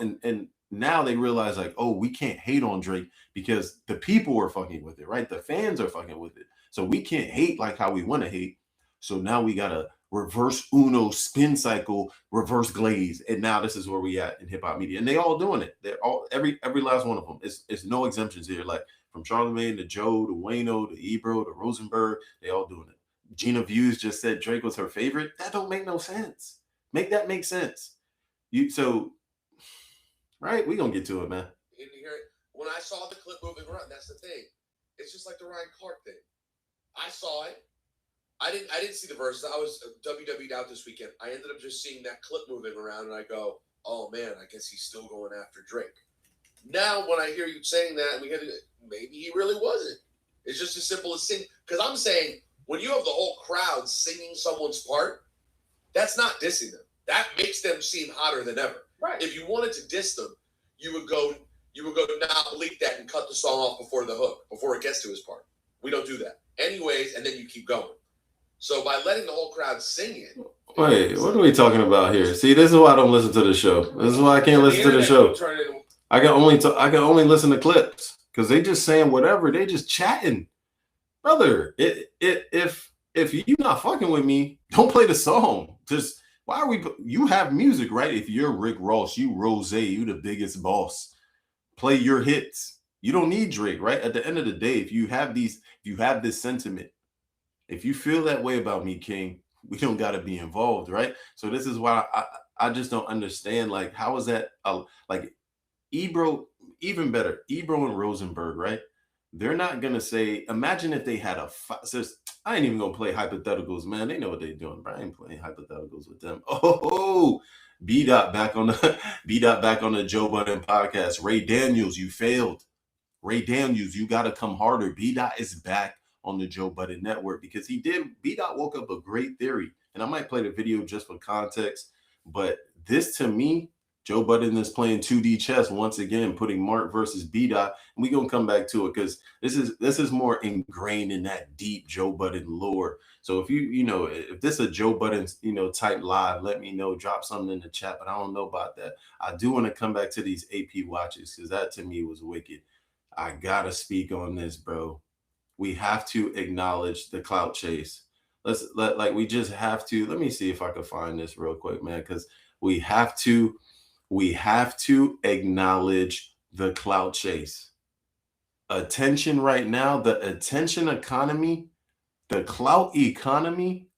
they realize, like, oh, we can't hate on Drake because the people are fucking with it, right? The fans are fucking with it. So we can't hate like how we want to hate. So now we got to reverse Uno, spin cycle, reverse glaze. And now this is where we at in hip hop media. And they all doing it. They're all, every last one of them. It's no exemptions here. Like from Charlemagne to Joe to Wayno to Ebro to Rosenberg, they all doing it. Gina Views just said Drake was her favorite. That don't make no sense. Make that make sense. Right? We gonna get to it, man. You didn't hear it? When I saw the clip moving around, that's the thing. It's just like the Ryan Clark thing. I saw it. I didn't see the verses. I was WW'd out this weekend. I ended up just seeing that clip moving around, and I go, "Oh man, I guess he's still going after Drake." Now, when I hear you saying that, maybe he really wasn't. It's just as simple as saying, because I'm saying when you have the whole crowd singing someone's part, that's not dissing them. That makes them seem hotter than ever. Right. If you wanted to diss them, you would go now delete that and cut the song off before the hook, before it gets to his part. We don't do that. Anyways, and then you keep going. So by letting the whole crowd sing it. Wait, what are we talking about here? See, this is why I don't listen to the show. This is why I can't listen to the show. I can only listen to clips because they just saying whatever. They just chatting, brother. If you not fucking with me, don't play the song. Just why are we? You have music, right? If you're Rick Ross, you Rose, you the biggest boss. Play your hits. You don't need Drake, right? At the end of the day, if you have this sentiment, if you feel that way about me, King, we don't got to be involved, right? So this is why I just don't understand. Like, how is that? Like, Ebro, even better, Ebro and Rosenberg, right? They're not gonna say. Imagine if they had I ain't even gonna play hypotheticals, man. They know what they're doing, but I ain't playing hypotheticals with them. Oh, B-Dot back on the Joe Budden podcast. Ray Daniels, you failed. Ray Daniels, you got to come harder. B-Dot is back on the Joe Budden network because B-Dot woke up a great theory. And I might play the video just for context. But this, to me, Joe Budden is playing 2D chess once again, putting Mark versus B-Dot. And we're going to come back to it because this is more ingrained in that deep Joe Budden lore. So if if this is a Joe Budden, type live, let me know, drop something in the chat. But I don't know about that. I do want to come back to these AP watches because that to me was wicked. I got to speak on this, bro. We have to acknowledge the clout chase. We just have to. Let me see if I can find this real quick, man, because we have to acknowledge the clout chase. Attention right now, the attention economy, the clout economy,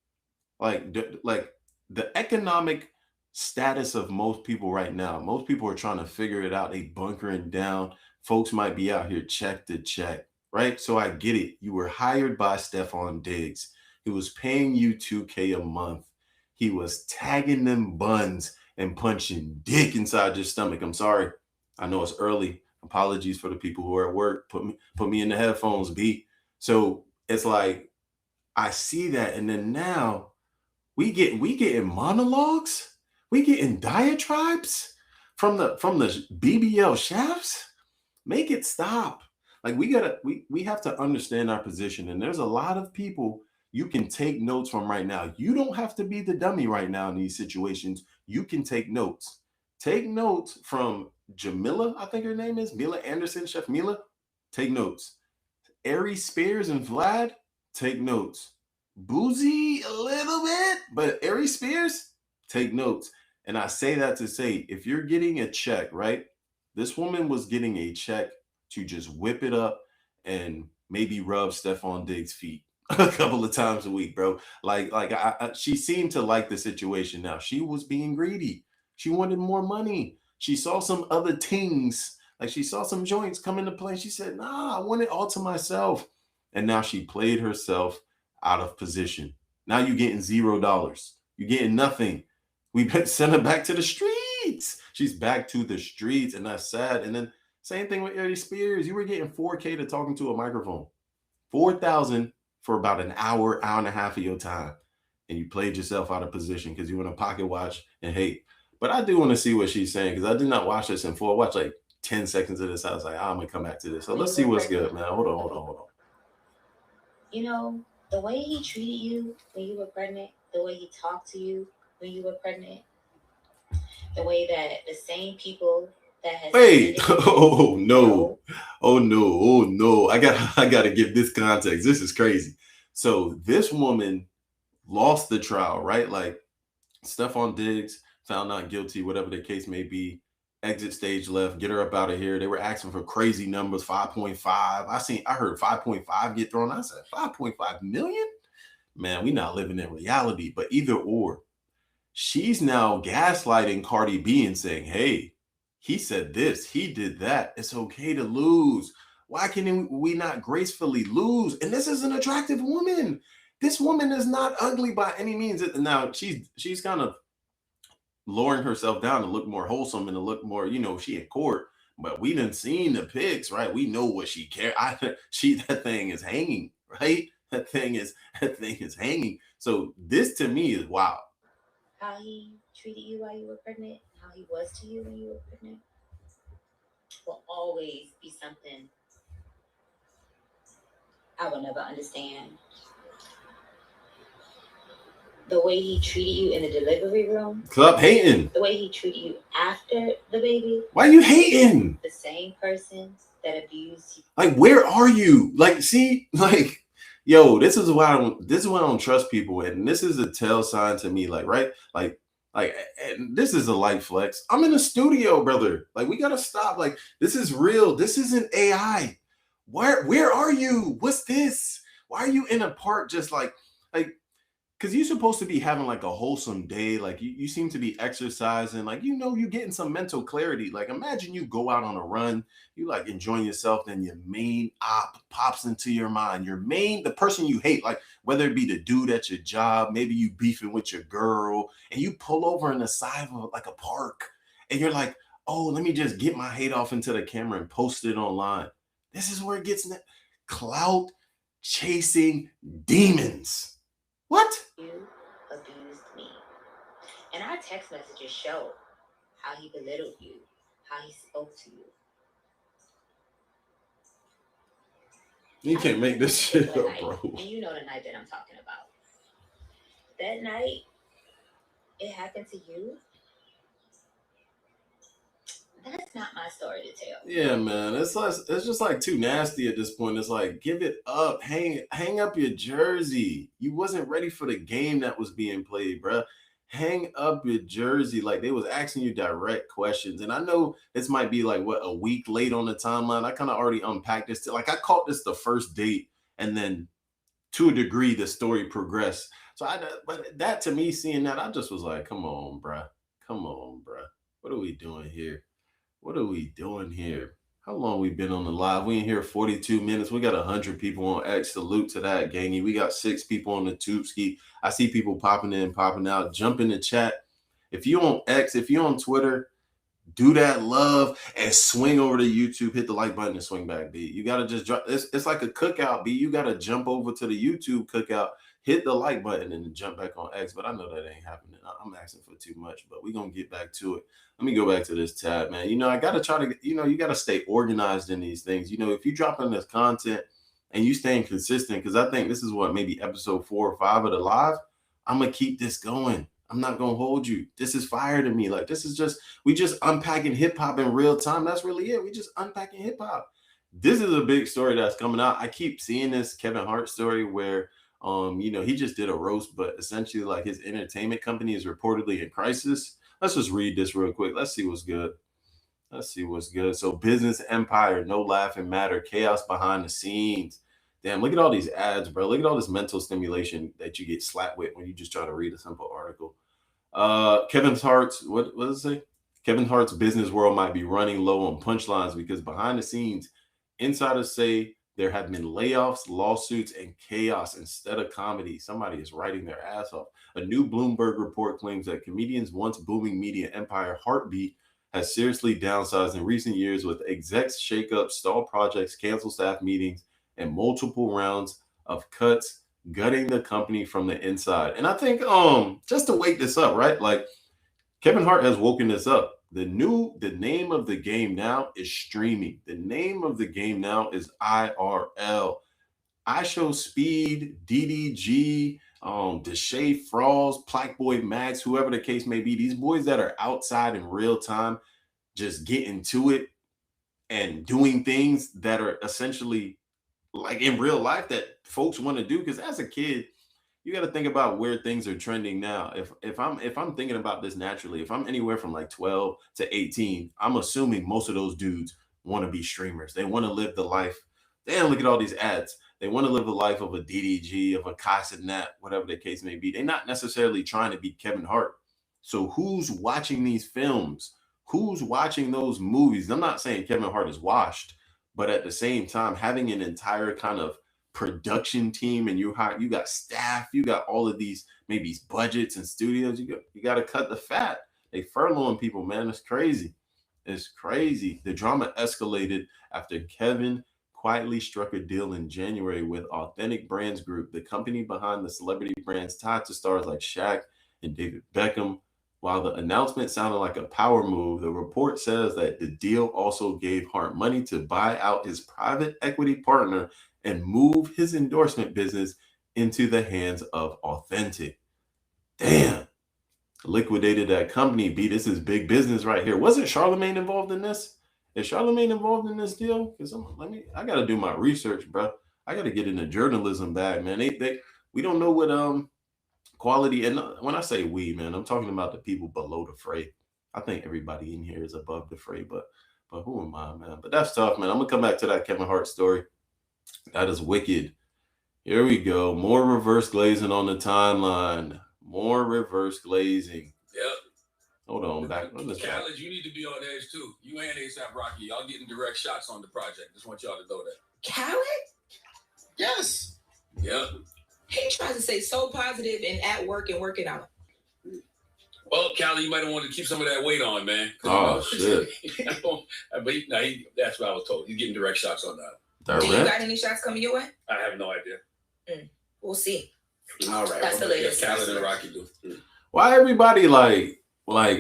like the economic status of most people right now. Most people are trying to figure it out. They bunkering down. Folks might be out here check to check, right? So I get it. You were hired by Stephon Diggs. He was paying you $2K a month. He was tagging them buns and punching dick inside your stomach. I'm sorry. I know it's early. Apologies for the people who are at work. Put me in the headphones, B. So it's like, I see that. And then now we getting monologues. We getting diatribes from the BBL shafts. Make it stop. Like we have to understand our position. And there's a lot of people you can take notes from right now. You don't have to be the dummy right now in these situations. You can take notes. Take notes from Jamila, I think her name is Mila Anderson, Chef Mila. Take notes. Ari Spears and Vlad, take notes. Boozy a little bit, but Ari Spears, take notes. And I say that to say, if you're getting a check, right? This woman was getting a check to just whip it up and maybe rub Stephon Diggs' feet a couple of times a week, bro. She seemed to like the situation now. She was being greedy. She wanted more money. She saw some other things. Like she saw some joints come into play. She said, nah, I want it all to myself. And now she played herself out of position. Now you're getting $0. You're getting nothing. We sent her back to the streets. She's back to the streets, and that's sad. And then same thing with Ari Spears. You were getting $4K to talking to a microphone. $4,000 for about an hour and a half of your time. And you played yourself out of position because you want to pocket watch and hate. But I do want to see what she's saying because I did not watch this in full. I watched like 10 seconds of this. I was like, I'm going to come back to this. So let's see what's good, man. Hold on. You know, the way he treated you when you were pregnant, the way he talked to you when you were pregnant, the way that the same people that has oh no. I gotta give this context. This is crazy. So this woman lost the trial, right? Like Stephon Diggs found not guilty, whatever the case may be. Exit stage left, get her up out of here. They were asking for crazy numbers, 5.5. I heard 5.5 get thrown. I said 5.5 million? Man, we not living in reality, but either or. She's now gaslighting Cardi B and saying, hey, he said this, he did that. It's okay to lose. Why can we not gracefully lose? And this is an attractive woman. This woman is not ugly by any means. Now, she's kind of lowering herself down to look more wholesome and to look more, she in court. But we done seen the pics, right? We know what she cares. That thing is hanging, right? That thing is hanging. So this to me is wow. How he treated you while you were pregnant, how he was to you when you were pregnant, will always be something I will never understand. The way he treated you in the delivery room. Stop hating. The way he treated you after the baby. Why are you hating? The same person that abused you. Like, where are you? Like, see, like, yo, this is why I don't trust people, and this is a tell sign to me. Like, right, like, and this is a light flex. I'm in a studio, brother. Like, we gotta stop. Like, this is real. This isn't AI. Where are you? What's this? Why are you in a park just like? Because you're supposed to be having like a wholesome day. Like you seem to be exercising. Like, you're getting some mental clarity. Like, imagine you go out on a run, you like enjoying yourself, then your main op pops into your mind. The person you hate, like whether it be the dude at your job, maybe you beefing with your girl, and you pull over in the side of like a park, and you're like, oh, let me just get my hate off into the camera and post it online. This is where it gets clout chasing demons. What? You abused me. And our text messages show how he belittled you, how he spoke to you. You can't make this shit up, bro. And you know the night that I'm talking about. That night, it happened to you. That's not my story to tell. Yeah, man. It's just like too nasty at this point. It's like, give it up. Hang up your jersey. You wasn't ready for the game that was being played, bro. Hang up your jersey. Like, they was asking you direct questions. And I know this might be like, a week late on the timeline. I kind of already unpacked this. Like, I caught this the first date, and then to a degree, the story progressed. So but that to me, seeing that, I just was like, come on, bro. Come on, bro. What are we doing here? What are we doing here? How long we been on the live? We in here 42 minutes. We got 100 people on X. Salute to that, gangy. We got 6 people on the tube ski. I see people popping in, popping out. Jump in the chat. If you on X, if you on Twitter, do that love and swing over to YouTube. Hit the like button and swing back, B. You got to just drop. It's like a cookout, B. You got to jump over to the YouTube cookout, hit the like button, and then jump back on X. But I know that ain't happening. I'm asking for too much, but we're going to get back to it. Let me go back to this tab, man. I got to try to, you got to stay organized in these things. If you drop in this content and you staying consistent, because I think this is maybe episode 4 or 5 of the live, I'm going to keep this going. I'm not going to hold you. This is fire to me. Like, we just unpacking hip hop in real time. That's really it. We just unpacking hip hop. This is a big story that's coming out. I keep seeing this Kevin Hart story where, he just did a roast, but essentially like his entertainment company is reportedly in crisis. Let's just read this real quick. Let's see what's good. So business empire, no laughing matter, chaos behind the scenes. Damn, look at all these ads, bro. Look at all this mental stimulation that you get slapped with when you just try to read a simple article. Kevin Hart's, what does it say? Kevin Hart's business world might be running low on punchlines because behind the scenes, insiders say there have been layoffs, lawsuits, and chaos instead of comedy. Somebody is writing their ass off. A new Bloomberg report claims that comedians' once booming media empire Heartbeat has seriously downsized in recent years with execs shakeups, stalled projects, canceled staff meetings, and multiple rounds of cuts, gutting the company from the inside. And I think just to wake this up, right? Like, Kevin Hart has woken this up. The name of the game now is streaming. The name of the game now is IRL. I Show Speed, DDG, Deshae Frost, Plaque Boy Max, whoever the case may be, these boys that are outside in real time, just getting to it and doing things that are essentially like in real life that folks want to do. Because as a kid, you got to think about where things are trending now. If I'm thinking about this naturally, if I'm anywhere from like 12 to 18, I'm assuming most of those dudes want to be streamers. They want to live the life. Damn, look at all these ads. They want to live the life of a DDG, of a Kai Nat, whatever the case may be. They're not necessarily trying to be Kevin Hart. So who's watching these films? Who's watching those movies? I'm not saying Kevin Hart is washed, but at the same time, having an entire kind of production team and you got staff, you got all of these maybe budgets and studios, you got to cut the fat. They furloughing people, man. It's crazy. The drama escalated after Kevin quietly struck a deal in January with Authentic Brands Group, the company behind the celebrity brands tied to stars like Shaq and David Beckham. While the announcement sounded like a power move, the report says that the deal also gave Hart money to buy out his private equity partner and move his endorsement business into the hands of Authentic. Damn. Liquidated that company. This is big business right here. Wasn't Charlemagne involved in this? Is Charlemagne involved in this deal? Because I gotta do my research, bro. I gotta get in the journalism bag, man. We don't know what quality, and when I say we, man, I'm talking about the people below the fray. I think everybody in here is above the fray, but who am I, man? But that's tough, man. I'm gonna come back to that Kevin Hart story. That is wicked. Here we go. More reverse glazing on the timeline. More reverse glazing. Yep. Hold on, back. Khaled, you need to be on edge too. You and ASAP Rocky, y'all getting direct shots on the project. Just want y'all to know that. Khaled? Yes. Yep. He tries to stay so positive and at work and working out. Well, Khaled, you might want to keep some of that weight on, man. Oh, shit. But that's what I was told. He's getting direct shots on that. Do you got any shots coming your way? I have no idea. We'll see. All right. That's the latest. Yeah, Khaled and Rocky do. Why everybody like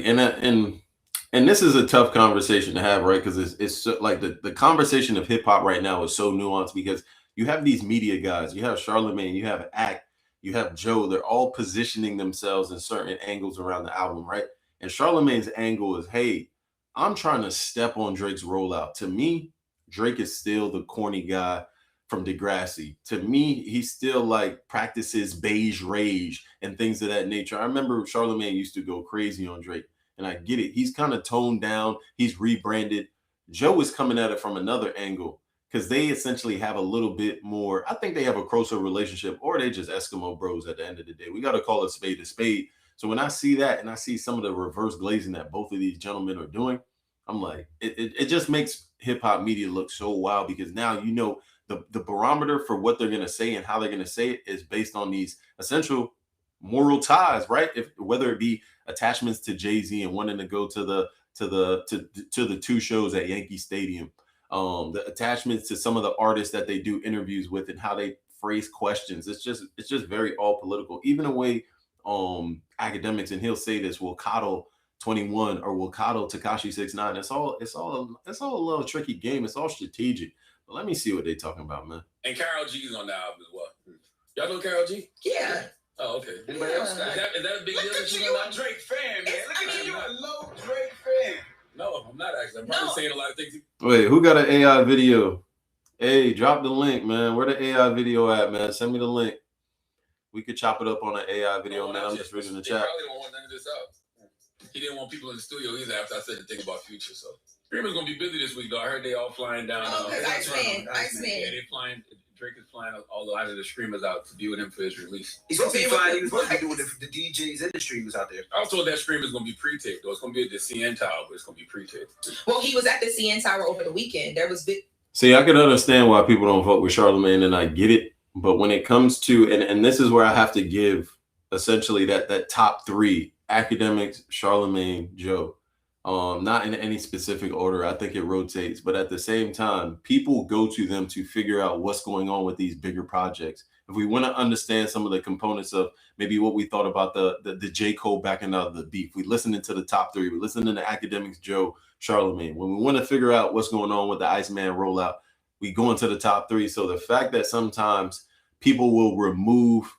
and this is a tough conversation to have, right? Because it's so, like the conversation of hip hop right now is so nuanced because you have these media guys, you have Charlemagne, you have Act, you have Joe. They're all positioning themselves in certain angles around the album, right? And Charlemagne's angle is, hey, I'm trying to step on Drake's rollout. To me, Drake is still the corny guy from Degrassi. To me, he still like practices beige rage and things of that nature. I remember Charlemagne used to go crazy on Drake, and I get it. He's kind of toned down. He's rebranded. Joe is coming at it from another angle because they essentially have a little bit more. I think they have a closer relationship, or they just Eskimo bros at the end of the day. We got to call a spade a spade. So when I see that and I see some of the reverse glazing that both of these gentlemen are doing, I'm like, it just makes hip hop media look so wild because now you know the barometer for what they're going to say and how they're going to say it is based on these essential moral ties, right? Whether it be attachments to Jay-Z and wanting to go to the two shows at Yankee Stadium, the attachments to some of the artists that they do interviews with and how they phrase questions. It's just very all political. Even the way academics, and he'll say this, will coddle 21 or will coddle Tekashi 6ix9ine. It's all a little tricky game. It's all strategic. But let me see what they're talking about, man. And Karol G's on the album as well. Y'all know Karol G? Yeah. Oh, okay. Anybody else? Is that a big deal? Look at you, a Drake fan, man. Look at you, a low Drake fan. No, I'm not actually. I'm probably saying a lot of things. Wait, who got an AI video? Hey, drop the link, man. Where the AI video at, man? Send me the link. We could chop it up on an AI video, man. I'm just reading the chat. Probably don't want none of this out. He didn't want people in the studio either after I said the thing about Future. So Screamer's gonna be busy this week, though. I heard they all flying down. Iceman. Yeah, they flying. Drake is flying all the either the streamers out to be with him for his release. He's supposed to be flying. He was supposed to be doing the DJs and the streamers out there. I was told that Screamer's gonna be pre-taped, though. It's gonna be at the CN Tower, but it's gonna be pre-taped. Well, he was at the CN Tower over the weekend. There was big. See, I can understand why people don't vote with Charlemagne, and I get it. But when it comes to, and this is where I have to give essentially that top three: Academics, Charlemagne, Joe. Not in any specific order. I think it rotates, but at the same time, people go to them to figure out what's going on with these bigger projects. If we want to understand some of the components of maybe what we thought about the J. Cole backing out of the beef, we listened into the top three. We listened to Academics, Joe, Charlemagne. When we want to figure out what's going on with the Iceman rollout, we go into the top three. So the fact that sometimes people will remove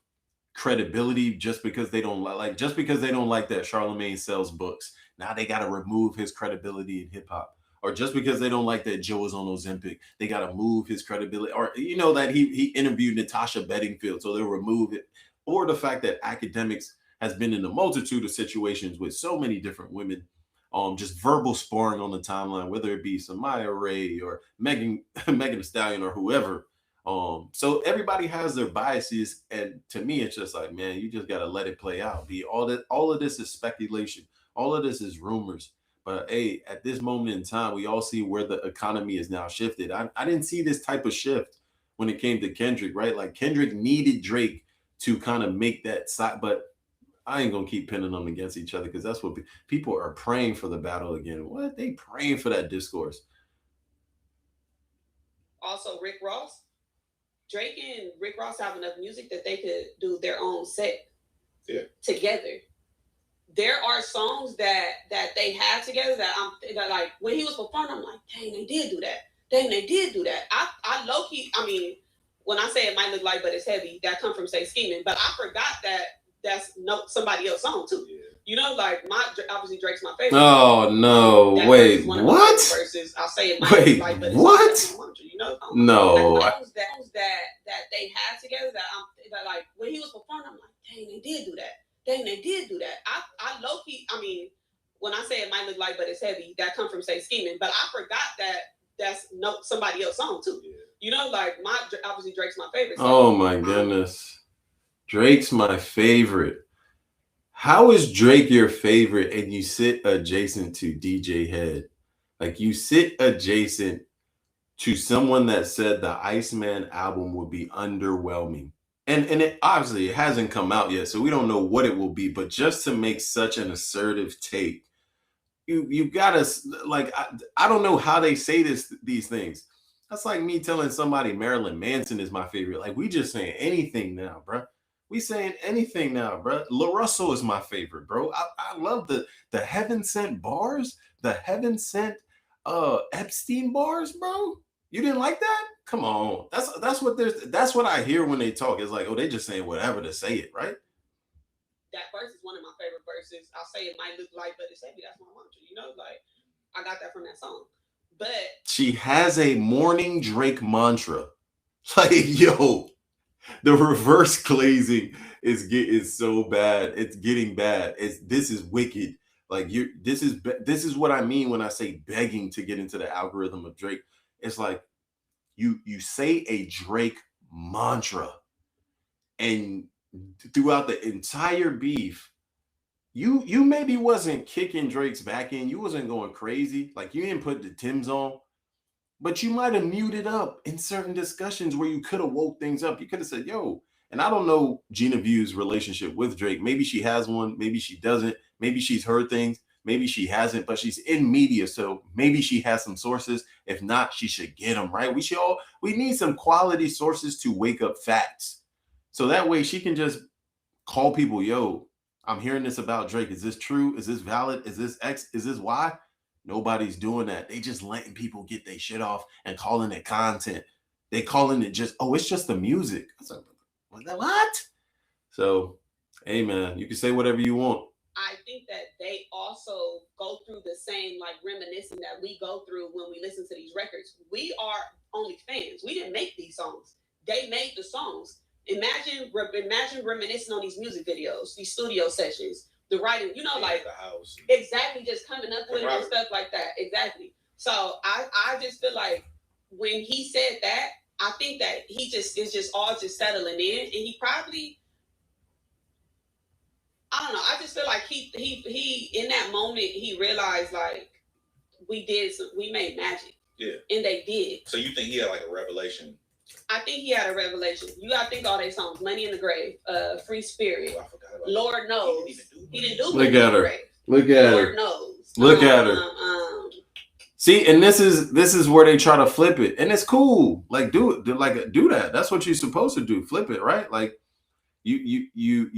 credibility just because they don't like that Charlemagne sells books. Now they got to remove his credibility in hip hop, or just because they don't like that Joe is on Ozempic, they got to move his credibility, or that he interviewed Natasha Bedingfield, so they'll remove it, or the fact that Academics has been in a multitude of situations with so many different women, just verbal sparring on the timeline, whether it be Samaya Ray or Megan Thee Stallion or whoever. So everybody has their biases, and to me, it's just like, man, you just got to let it play out. All of this is speculation. All of this is rumors, but hey, at this moment in time, we all see where the economy is now shifted. I didn't see this type of shift when it came to Kendrick, right? Like Kendrick needed Drake to kind of make that side, but I ain't gonna keep pinning them against each other because that's what people are praying for the battle again. What? They praying for that discourse. also Rick Ross. Drake and Rick Ross have enough music that they could do their own set together. There are songs that they have together that like when he was performing, I'm like, dang, they did do that. Dang, they did do that. I low key, I mean, when I say it might look light, but it's heavy, that come from Say Scheming. But I forgot that that's somebody else's song too. Yeah. You know, like obviously Drake's my favorite. Oh no! Wait, what? Versus, I'll say it might look light, but it's what? You know, no. Songs that they have together that like when he was performing, I'm like, dang, they did do that. Dang, they did do that. I low key, I mean, when I say it might look light, but it's heavy, that come from Say Scheming. But I forgot that that's somebody else's song too. Yeah. You know, like obviously Drake's my favorite song. Oh my goodness. Drake's my favorite. How is Drake your favorite and you sit adjacent to DJ Head? Like you sit adjacent to someone that said the Iceman album would be underwhelming. And it obviously it hasn't come out yet, so we don't know what it will be, but just to make such an assertive take, you gotta, like, I don't know how they say these things. That's like me telling somebody Marilyn Manson is my favorite. Like, we just saying anything now, bro. We saying anything now, bro. La Russell is my favorite, bro. I love the Heaven Sent bars, the Heaven Sent Epstein bars, bro. You didn't like that? Come on. That's what I hear when they talk. It's like, oh, they just saying whatever to say it, right? That verse is one of my favorite verses. I'll say it might look light, but it's heavy. That's what I want you. You know, like I got that from that song. But she has a morning Drake mantra. Like, yo, the reverse glazing is so bad. It's getting bad. This is wicked. Like this is what I mean when I say begging to get into the algorithm of Drake. It's like you say a Drake mantra, and throughout the entire beef, you maybe wasn't kicking Drake's back end. You wasn't going crazy. Like you didn't put the Timbs on, but you might have muted up in certain discussions where you could have woke things up. You could have said, yo, and I don't know Gina View's relationship with Drake. Maybe she has one, maybe she doesn't. Maybe she's heard things, maybe she hasn't, but she's in media, so maybe she has some sources. If not, she should get them, right? We need some quality sources to wake up facts. So that way she can just call people, yo, I'm hearing this about Drake. Is this true? Is this valid? Is this X? Is this Y? Nobody's doing that. They just letting people get their shit off and calling it content. They calling it just, oh, it's just the music. I was like, what? So, hey, man, you can say whatever you want. I think that they also go through the same like reminiscing that we go through when we listen to these records. We are only fans. We didn't make these songs. They made the songs. Imagine reminiscing on these music videos, these studio sessions, the writing, you know, like the house. Exactly, just coming up with it and stuff like that. Exactly. So I just feel like when he said that, I think that he just is just all just settling in, and he probably, I don't know. I just feel like he in that moment he realized like we made magic. Yeah. And they did. So you think he had like a revelation? I think he had a revelation. You gotta think all their songs: "Money in the Grave," "Free Spirit," "Lord Knows." He didn't do Look at her. Look at her. Lord Knows. Look at her. See, and this is where they try to flip it, and it's cool. Like do that. That's what you're supposed to do. Flip it, right? Like you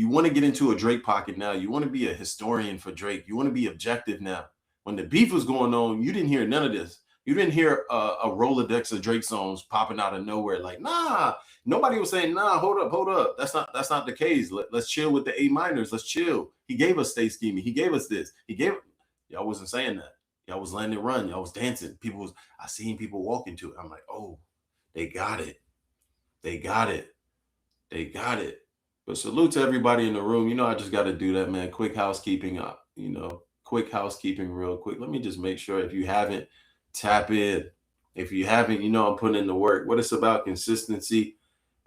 want to get into a Drake pocket now. You want to be a historian for Drake. You want to be objective now. When the beef was going on, you didn't hear none of this. You didn't hear a Rolodex of Drake songs popping out of nowhere. Like, nah, nobody was saying, nah, hold up. That's not the case. Let's chill with the A minors. Let's chill. He gave us Stay Scheming. He gave us this. Y'all wasn't saying that. Y'all was letting it run. Y'all was dancing. I seen people walking to it. I'm like, oh, they got it. They got it. They got it. But salute to everybody in the room. You know, I just got to do that, man. Quick housekeeping. Quick housekeeping real quick. Let me just make sure if you haven't, tap in. If you haven't, I'm putting in the work. What it's about, consistency,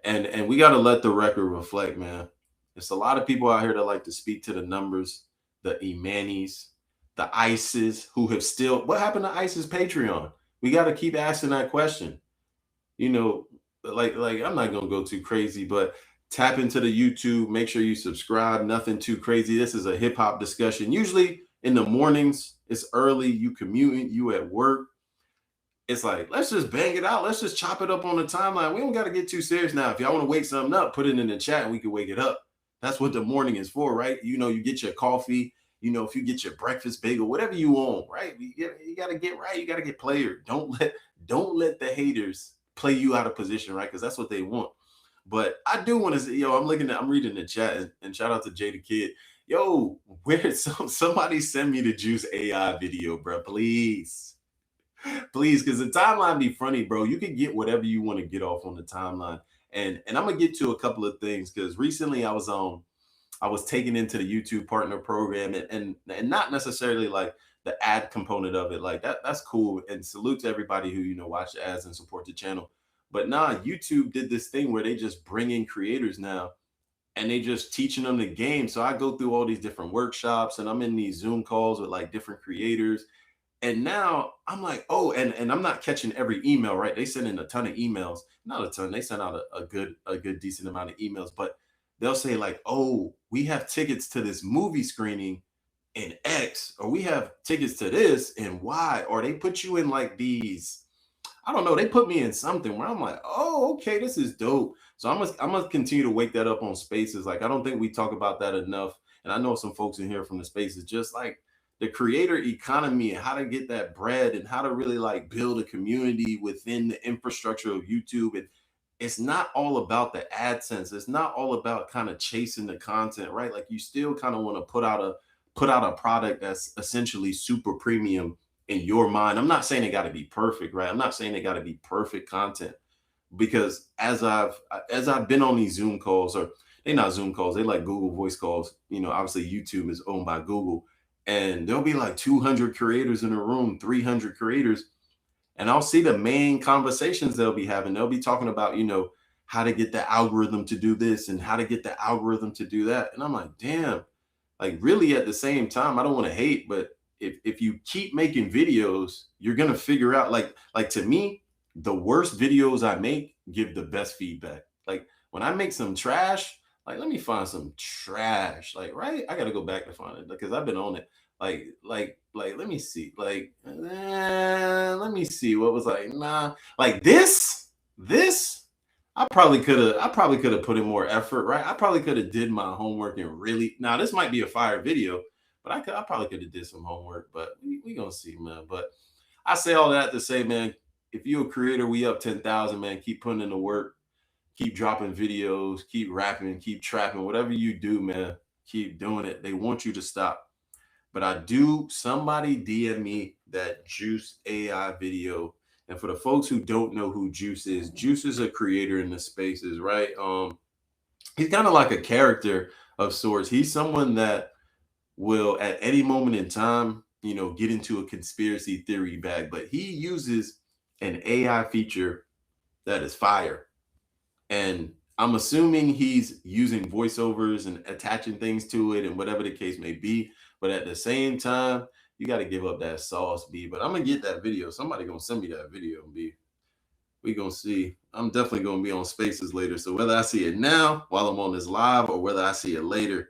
and we got to let the record reflect, man. There's a lot of people out here that like to speak to the numbers, the Imanis, the ISIS, who have still. What happened to ISIS Patreon? We got to keep asking that question. Like I'm not gonna go too crazy, but tap into the YouTube. Make sure you subscribe. Nothing too crazy. This is a hip hop discussion. Usually in the mornings, it's early. You commuting. You at work. it's like, let's just bang it out. Let's just chop it up on the timeline. We don't got to get too serious now. If y'all want to wake something up, put it in the chat and we can wake it up. That's what the morning is for, right? You know, you get your coffee, you know, if you get your breakfast bagel, whatever you want, right? You got to get right. You got to get player. Don't let the haters play you out of position, right? Because that's what they want. But I do want to say, yo, I'm reading the chat and shout out to Jay the Kid. Yo, where somebody send me the Juice AI video, bro, please. Please, because the timeline be funny, bro. You can get whatever you want to get off on the timeline. And I'm gonna get to a couple of things because recently I was taken into the YouTube partner program and not necessarily like the ad component of it. Like that's cool. And salute to everybody who, you know, watch the ads and support the channel. But nah, YouTube did this thing where they just bring in creators now and they just teaching them the game. So I go through all these different workshops and I'm in these Zoom calls with like different creators. And now I'm like, oh, and I'm not catching every email, right? They send in a ton of emails, not a ton. They send out a good decent amount of emails, but they'll say like, oh, we have tickets to this movie screening in X, or we have tickets to this in Y, or they put you in like these, I don't know, they put me in something where I'm like, oh, okay, this is dope. So I'm gonna continue to wake that up on Spaces. Like, I don't think we talk about that enough. And I know some folks in here from the Spaces, just like the creator economy and how to get that bread and how to really like build a community within the infrastructure of YouTube. And it's not all about the AdSense. It's not all about kind of chasing the content, right? Like you still kind of want to put out a product that's essentially super premium in your mind. I'm not saying it got to be perfect, right? I'm not saying it got to be perfect content, because as I've been on these Zoom calls, or they're not Zoom calls, they like Google voice calls. You know, obviously YouTube is owned by Google. And there'll be like 200 creators in a room, 300 creators. And I'll see the main conversations they'll be having. They'll be talking about, you know, how to get the algorithm to do this and how to get the algorithm to do that. And I'm like, damn, like really at the same time, I don't want to hate, but if you keep making videos, you're going to figure out like to me, the worst videos I make give the best feedback. Like when I make some trash, like, let me find some trash, like, right? I got to go back to find it because I've been on it. Like, let me see, like, let me see what was like, nah, like this, I probably could have put in more effort, right? I probably could have did my homework and really, now this might be a fire video, but I probably could have did some homework, but we gonna see, man. But I say all that to say, man, if you're a creator, we up 10,000, man, keep putting in the work. Keep dropping videos, keep rapping, keep trapping, whatever you do, man, keep doing it. They want you to stop. But somebody DM me that Juice AI video. And for the folks who don't know who Juice is a creator in the Spaces, right? He's kind of like a character of sorts. He's someone that will at any moment in time, you know, get into a conspiracy theory bag, but he uses an AI feature that is fire. And I'm assuming he's using voiceovers and attaching things to it and whatever the case may be. But at the same time, you got to give up that sauce, B. But I'm going to get that video. Somebody going to send me that video, B. We going to see. I'm definitely going to be on Spaces later. So whether I see it now while I'm on this live or whether I see it later,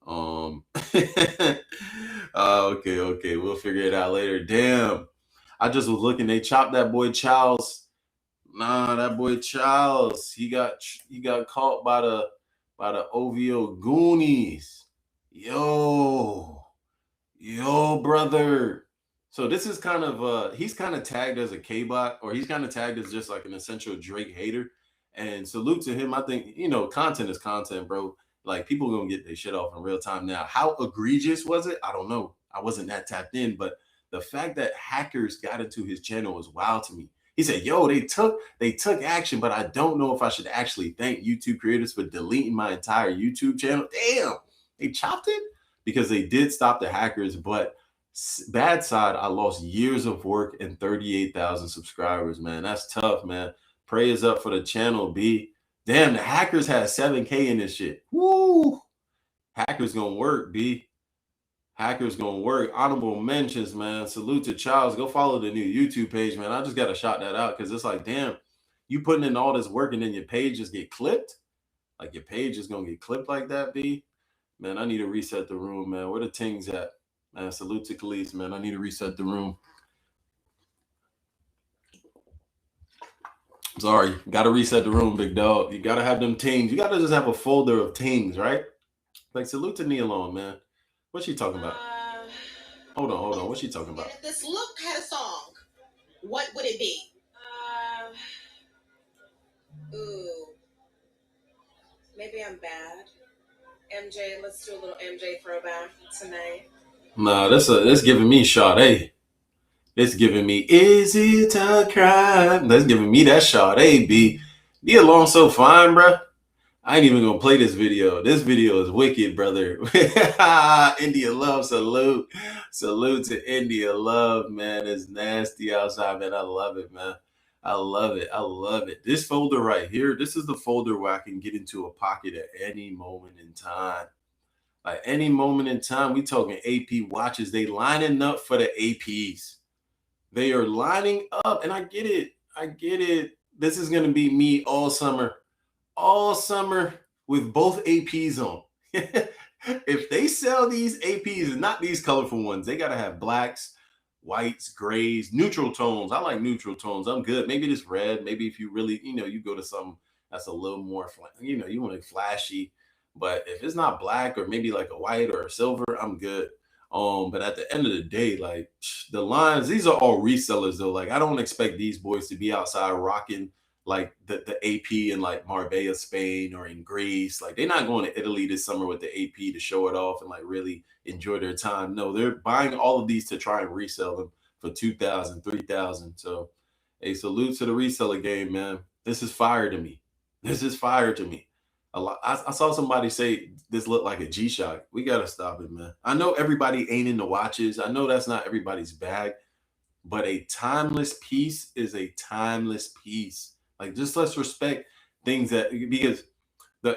okay. We'll figure it out later. Damn. I just was looking. They chopped that boy Charles. Nah, that boy Charles, he got caught by the OVO Goonies. Yo, brother. So this is kind of he's kind of tagged as a K-bot, or he's kind of tagged as just like an essential Drake hater. And salute to him. I think, you know, content is content, bro. Like people gonna get their shit off in real time now. How egregious was it? I don't know. I wasn't that tapped in, but the fact that hackers got into his channel is wild to me. He said, yo, they took action, but I don't know if I should actually thank YouTube creators for deleting my entire YouTube channel. Damn, they chopped it because they did stop the hackers. But bad side, I lost years of work and 38,000 subscribers, man. That's tough, man. Praise up for the channel, B. Damn, the hackers had 7K in this shit. Woo! Hackers gonna work, B. Hackers gonna work. Honorable mentions, man. Salute to Charles. Go follow the new YouTube page, man. I just gotta shout that out because it's like, damn, you putting in all this work and then your page just get clipped. Like your page is gonna get clipped like that, B. Man, I need to reset the room, man. Where the tings at? Man, salute to Glaze, man. I need to reset the room. Sorry, gotta reset the room, big dog. You gotta have them tings. You gotta just have a folder of tings, right? Like, salute to Nia Long, man. What's she talking about? Hold on. What's she talking about? If this look had a song, what would it be? Maybe I'm bad. MJ, let's do a little MJ throwback tonight. Nah, that's giving me Sade. It's giving me Is It a Crime? That's giving me that Sade, B. Nia Long so fine, bruh. I ain't even gonna play this video. This video is wicked, brother. India Love, salute. Salute to India Love, man. It's nasty outside, man. I love it, man. I love it. I love it. This folder right here, this is the folder where I can get into a pocket at any moment in time. Like any moment in time, we talking AP watches. They lining up for the APs. They are lining up, and I get it. I get it. This is gonna be me all summer with both APs on. If they sell these APs and not these colorful ones, they gotta have blacks, whites, grays, neutral tones. I like neutral tones. I'm good. Maybe this red. Maybe if you really, you go to something that's a little more, you want it flashy. But if it's not black or maybe like a white or a silver, I'm good. But at the end of the day, like the lines, these are all resellers though. Like I don't expect these boys to be outside rocking like the AP in like Marbella, Spain, or in Greece. Like they're not going to Italy this summer with the AP to show it off and like really enjoy their time. No, they're buying all of these to try and resell them for $2,000, $3,000. So a salute to the reseller game, man. This is fire to me. This is fire to me. I saw somebody say this looked like a G-Shock. We got to stop it, man. I know everybody ain't into watches. I know that's not everybody's bag, but a timeless piece is a timeless piece. Like, just let's respect things that, because I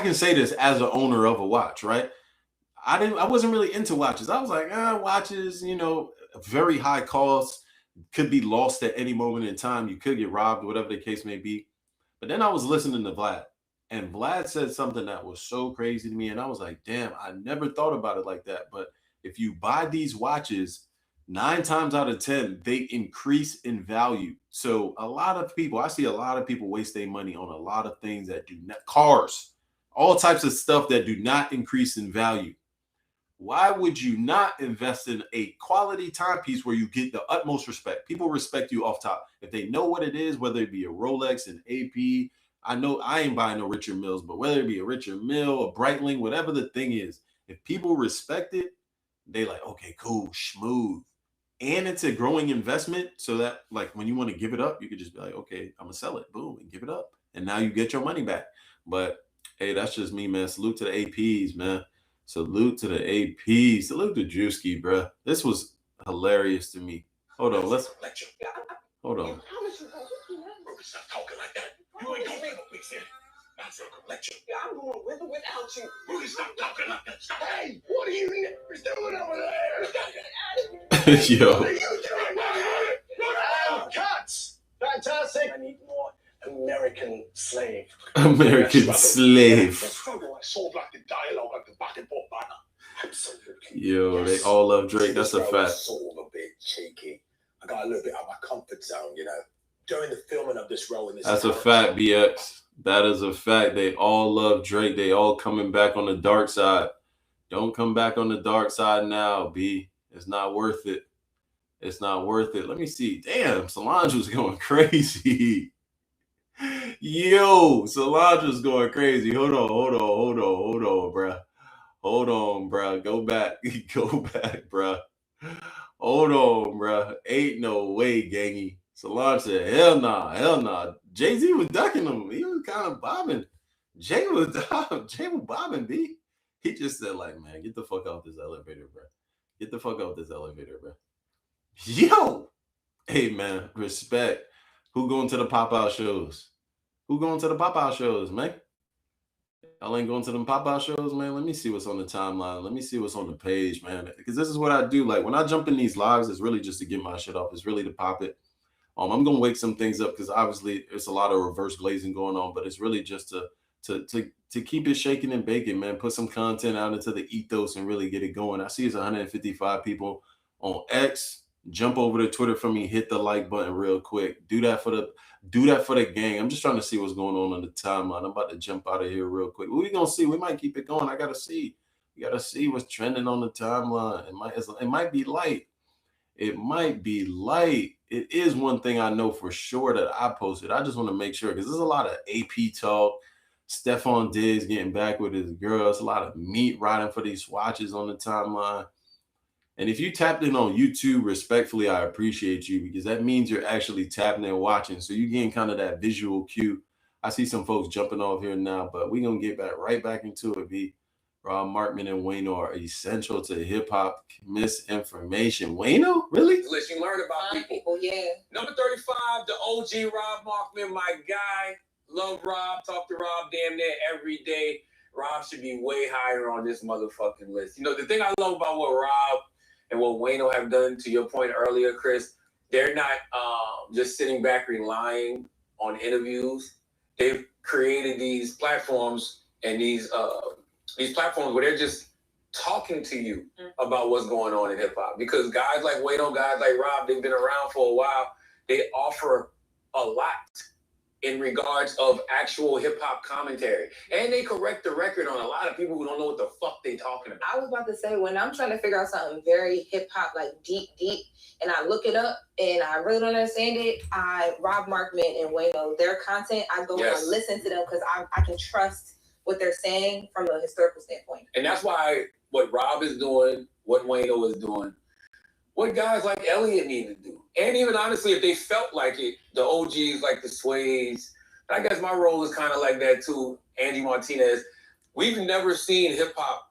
can say this as an owner of a watch, right? I wasn't really into watches. I was like, watches, very high cost, could be lost at any moment in time. You could get robbed, whatever the case may be. But then I was listening to Vlad, and Vlad said something that was so crazy to me. And I was like, damn, I never thought about it like that. But if you buy these watches, 9 times out of 10, they increase in value. So I see a lot of people waste their money on a lot of things that do not, cars, all types of stuff that do not increase in value. Why would you not invest in a quality timepiece where you get the utmost respect? People respect you off top. If they know what it is, whether it be a Rolex, an AP, I know I ain't buying no Richard Milles, but whether it be a Richard Mille, a Breitling, whatever the thing is, if people respect it, they like, okay, cool, smooth. And it's a growing investment, so that like when you want to give it up, you could just be like, okay, I'm gonna sell it, boom, and give it up. And now you get your money back. But hey, that's just me, man. Salute to the APs, man. Salute to the AP. Salute to Drewski, bro. This was hilarious to me. Hold on. Hold on. Stop talking like that. You ain't gonna be no big fan. I'm going with or without you. Rudy, stop talking like that. Stop. Hey, what are you doing over there? Yo. What are you doing? Cuts. Fantastic. I need more American slave. American slave. I saw like the dialogue like the back and forth banner. Absolutely. Yo, they all love Drake. That's a fact. Sort of a bit cheeky. I got a little bit out of my comfort zone, during the filming of this role in this. That's a fact, BX. That is a fact. They all love Drake. They all coming back on the dark side. Don't come back on the dark side now, B. It's not worth it. It's not worth it. Let me see. Damn, Solange was going crazy. Yo, Solange was going crazy. Hold on, bro. Hold on, bro. Go back. Go back, bro. Hold on, bro. Ain't no way, gangy. Solange said, hell nah. Jay-Z was ducking him. He was kind of bobbing. Jay was bobbing, B. He just said, like, man, get the fuck out this elevator, bro. Get the fuck out this elevator, bro. Yo! Hey, man, respect. Who going to the pop-out shows? Who going to the pop-out shows, man? Y'all ain't going to them pop-out shows, man? Let me see what's on the timeline. Let me see what's on the page, man. Because this is what I do. Like, when I jump in these lives, it's really just to get my shit off. It's really to pop it. I'm going to wake some things up because obviously there's a lot of reverse glazing going on, but it's really just to keep it shaking and baking, man. Put some content out into the ethos and really get it going. I see it's 155 people on X. jump over to Twitter for me, hit the like button real quick. Do that for the gang. I'm just trying to see what's going on the timeline. I'm about to jump out of here real quick. We're gonna see. We might keep it going. I gotta see. We gotta see what's trending on the timeline. It might be light. It might be light. It is one thing I know for sure that I posted. I just want to make sure because there's a lot of AP talk. Stephon Diggs getting back with his girl. It's a lot of meat riding for these swatches on the timeline. And if you tapped in on YouTube, respectfully, I appreciate you because that means you're actually tapping and watching. So you're getting kind of that visual cue. I see some folks jumping off here now, but we're going to get right back into it, B. Rob Markman and Wayno are essential to hip-hop misinformation. Wayno? Really? Listen, you learn about people. Yeah. Number 35, the OG Rob Markman, my guy. Love Rob. Talk to Rob damn near every day. Rob should be way higher on this motherfucking list. You know, the thing I love about what Rob and what Wayno have done, to your point earlier, Chris, they're not just sitting back relying on interviews. They've created these platforms and these platforms where they're just talking to you about what's going on in hip hop. Because guys like Wayno, guys like Rob, they've been around for a while. They offer a lot in regards of actual hip hop commentary. And they correct the record on a lot of people who don't know what the fuck they talking about. I was about to say, when I'm trying to figure out something very hip hop, like deep, and I look it up and I really don't understand it, Rob Markman and Wayno, their content, I go and I listen to them because I can trust what they're saying from a historical standpoint. And that's why what Rob is doing, what Wayno is doing, what guys like Elliot need to do. And even honestly, if they felt like it, the OGs like the Sways, I guess my role is kind of like that too, Angie Martinez. We've never seen hip hop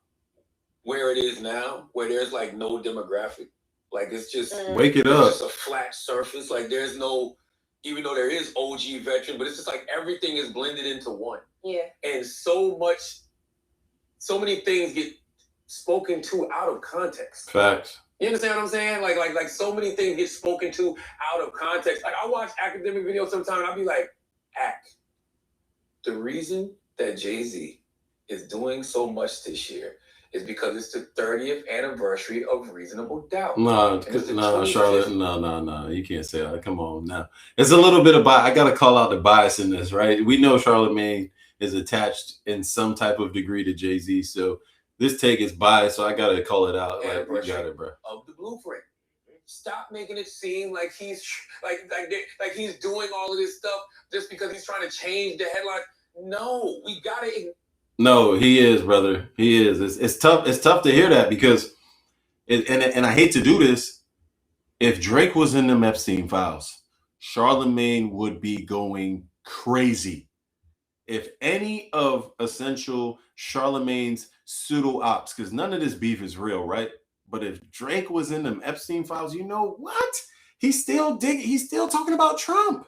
where it is now, where there's like no demographic. Like it's just wake it up. It's just a flat surface. Like there's no, even though there is OG veteran, but it's just like everything is blended into one. Yeah. And so many things get spoken to out of context. Facts. You understand what I'm saying? Like so many things get spoken to out of context. Like I watch academic videos sometimes and I'll be like, the reason that Jay-Z is doing so much this year is because it's the 30th anniversary of Reasonable Doubt. No, Charlotte, no. You can't say that. Come on now. It's a little bit of bias. I got to call out the bias in this, right? We know Charlamagne is attached in some type of degree to Jay-Z, so this take is biased, so I got to call it out. Like, we got it, bro. Of the blueprint. Stop making it seem like he's like he's doing all of this stuff just because he's trying to change the headline. No, we got to. No, he is, brother. He is. It's tough. It's tough to hear that because, and I hate to do this. If Drake was in them Epstein files, Charlamagne would be going crazy. If any of essential Charlamagne's pseudo ops, because none of this beef is real, right? But if Drake was in them Epstein files, you know what? He's still talking about Trump.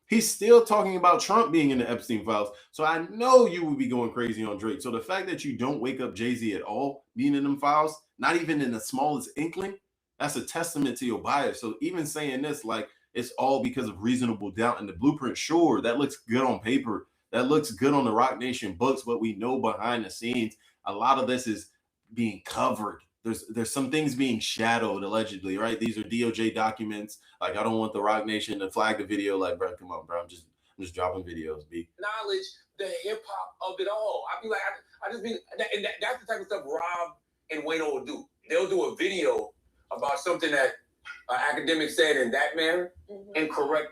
He's still talking about Trump being in the Epstein files. So I know you would be going crazy on Drake. So the fact that you don't wake up Jay-Z at all being in them files, not even in the smallest inkling, that's a testament to your bias. So even saying this, like it's all because of Reasonable Doubt and the blueprint, sure, that looks good on paper. That looks good on the Roc Nation books, but we know behind the scenes, a lot of this is being covered. There's some things being shadowed, allegedly, right? These are DOJ documents. Like, I don't want the Roc Nation to flag the video. Like, bro, come on, bro. I'm just dropping videos, B. Knowledge, the hip hop of it all. I be like, I just be, and that's the type of stuff Rob and Wayno will do. They'll do a video about something that an academic said in that manner and correct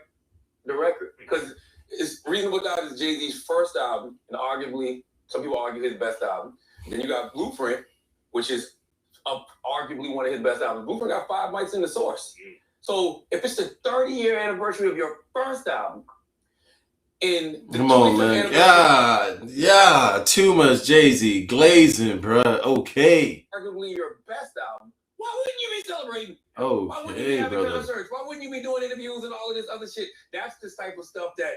the record. Because it's Reasonable Doubt is Jay-Z's first album, and arguably, some people argue his best album. Then you got Blueprint, which is arguably one of his best albums. Blueprint got 5 mics in the source. So if it's the 30-year anniversary of your first album, come on, man. Yeah, too much Jay-Z, glazing, bro. Okay. Arguably your best album. Why wouldn't you be celebrating? Oh, why wouldn't you be having concerts? Why wouldn't you be doing interviews and all of this other shit? That's the type of stuff that,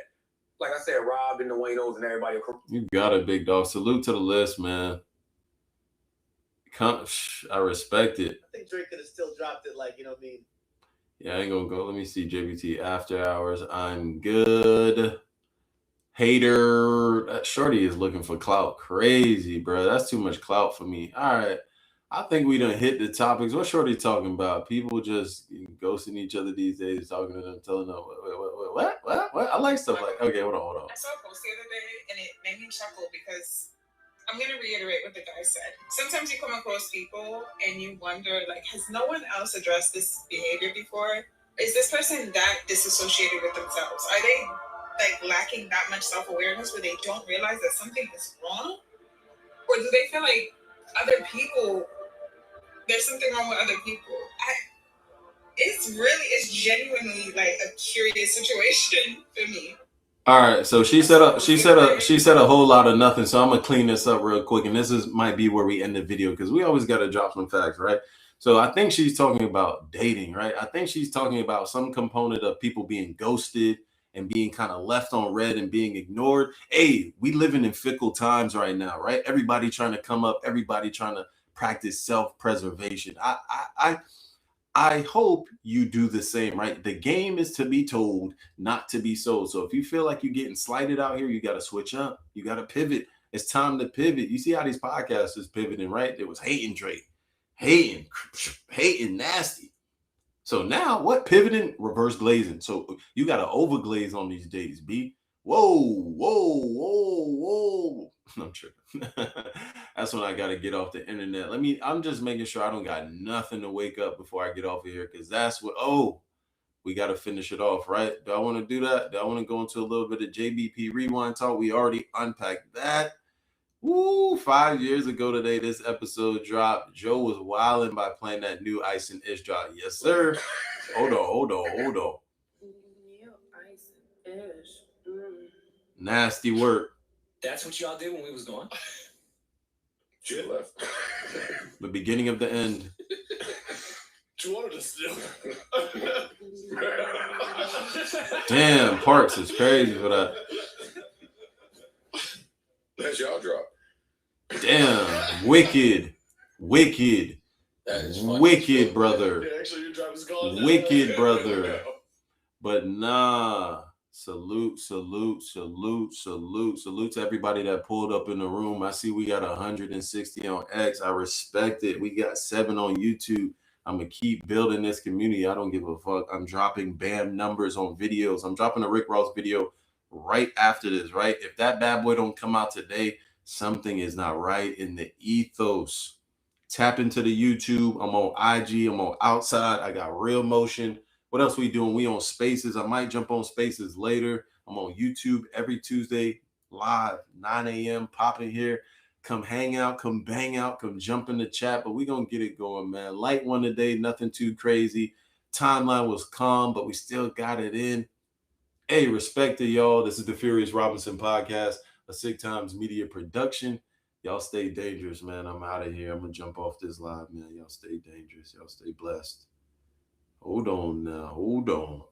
like I said, Rob and the Waynos and everybody. You got it, big dog. Salute to the list, man. I respect it. I think Drake could have still dropped it, like, you know what I mean? Yeah, I ain't gonna go. Let me see JBT After Hours. I'm good. Hater. Shorty is looking for clout. Crazy, bro. That's too much clout for me. All right. I think we done hit the topics. What Shorty talking about? People just ghosting each other these days, talking to them, telling them, what? I like stuff like, okay, hold on. I saw a post the other day, and it made me chuckle because I'm going to reiterate what the guy said. Sometimes you come across people, and you wonder, like, has no one else addressed this behavior before? Is this person that disassociated with themselves? Are they, like, lacking that much self-awareness where they don't realize that something is wrong? Or do they feel like other people, there's something wrong with other people? It's genuinely like a curious situation for me. All right, so she said a whole lot of nothing. So I'm gonna clean this up real quick, and might be where we end the video because we always got to drop some facts, right? So I think she's talking about dating, right? I think she's talking about some component of people being ghosted and being kind of left on red and being ignored. Hey, we living in fickle times right now, right? Everybody trying to come up, everybody trying to practice self-preservation. I hope you do the same, right? The game is to be told, not to be sold. So if you feel like you're getting slighted out here, you got to switch up. You got to pivot. It's time to pivot. You see how these podcasts is pivoting, right? There was hating Drake, hating nasty. So now what? Pivoting, reverse glazing. So you got to overglaze on these days, B. Whoa. I'm tripping. That's when I got to get off the internet. I'm just making sure I don't got nothing to wake up before I get off of here, because that's what, we got to finish it off, right? Do I want to do that? Do I want to go into a little bit of JBP rewind talk? We already unpacked that. 5 years ago today, this episode dropped. Joe was wilding by playing that new Ice and Ish drop. Yes, sir. Hold on. Ice and Ish. Nasty work. That's what y'all did when we was gone? She left. The beginning of the end. She wanted to steal. Damn, Parks is crazy for that. That's y'all drop. Damn, wicked. That is funny. Wicked, brother. Yeah, actually, your drop is gone. Wicked, brother. But nah. Salute to everybody that pulled up in the room. I see we got 160 on X. I respect it. We got 7 on YouTube. I'm going to keep building this community. I don't give a fuck. I'm dropping BAM numbers on videos. I'm dropping a Rick Ross video right after this, right? If that bad boy don't come out today, something is not right in the ethos. Tap into the YouTube. I'm on IG. I'm on Outside. I got Real Motion. What else we doing? We on Spaces. I might jump on Spaces later. I'm on YouTube every Tuesday, live, 9 a.m. Popping here. Come hang out, come bang out, come jump in the chat. But we going to get it going, man. Light one today, nothing too crazy. Timeline was calm, but we still got it in. Hey, respect to y'all. This is the Furious Robinson podcast, a Sick Times media production. Y'all stay dangerous, man. I'm out of here. I'm going to jump off this live, man. Y'all stay dangerous. Y'all stay blessed. Hold on now. Hold on.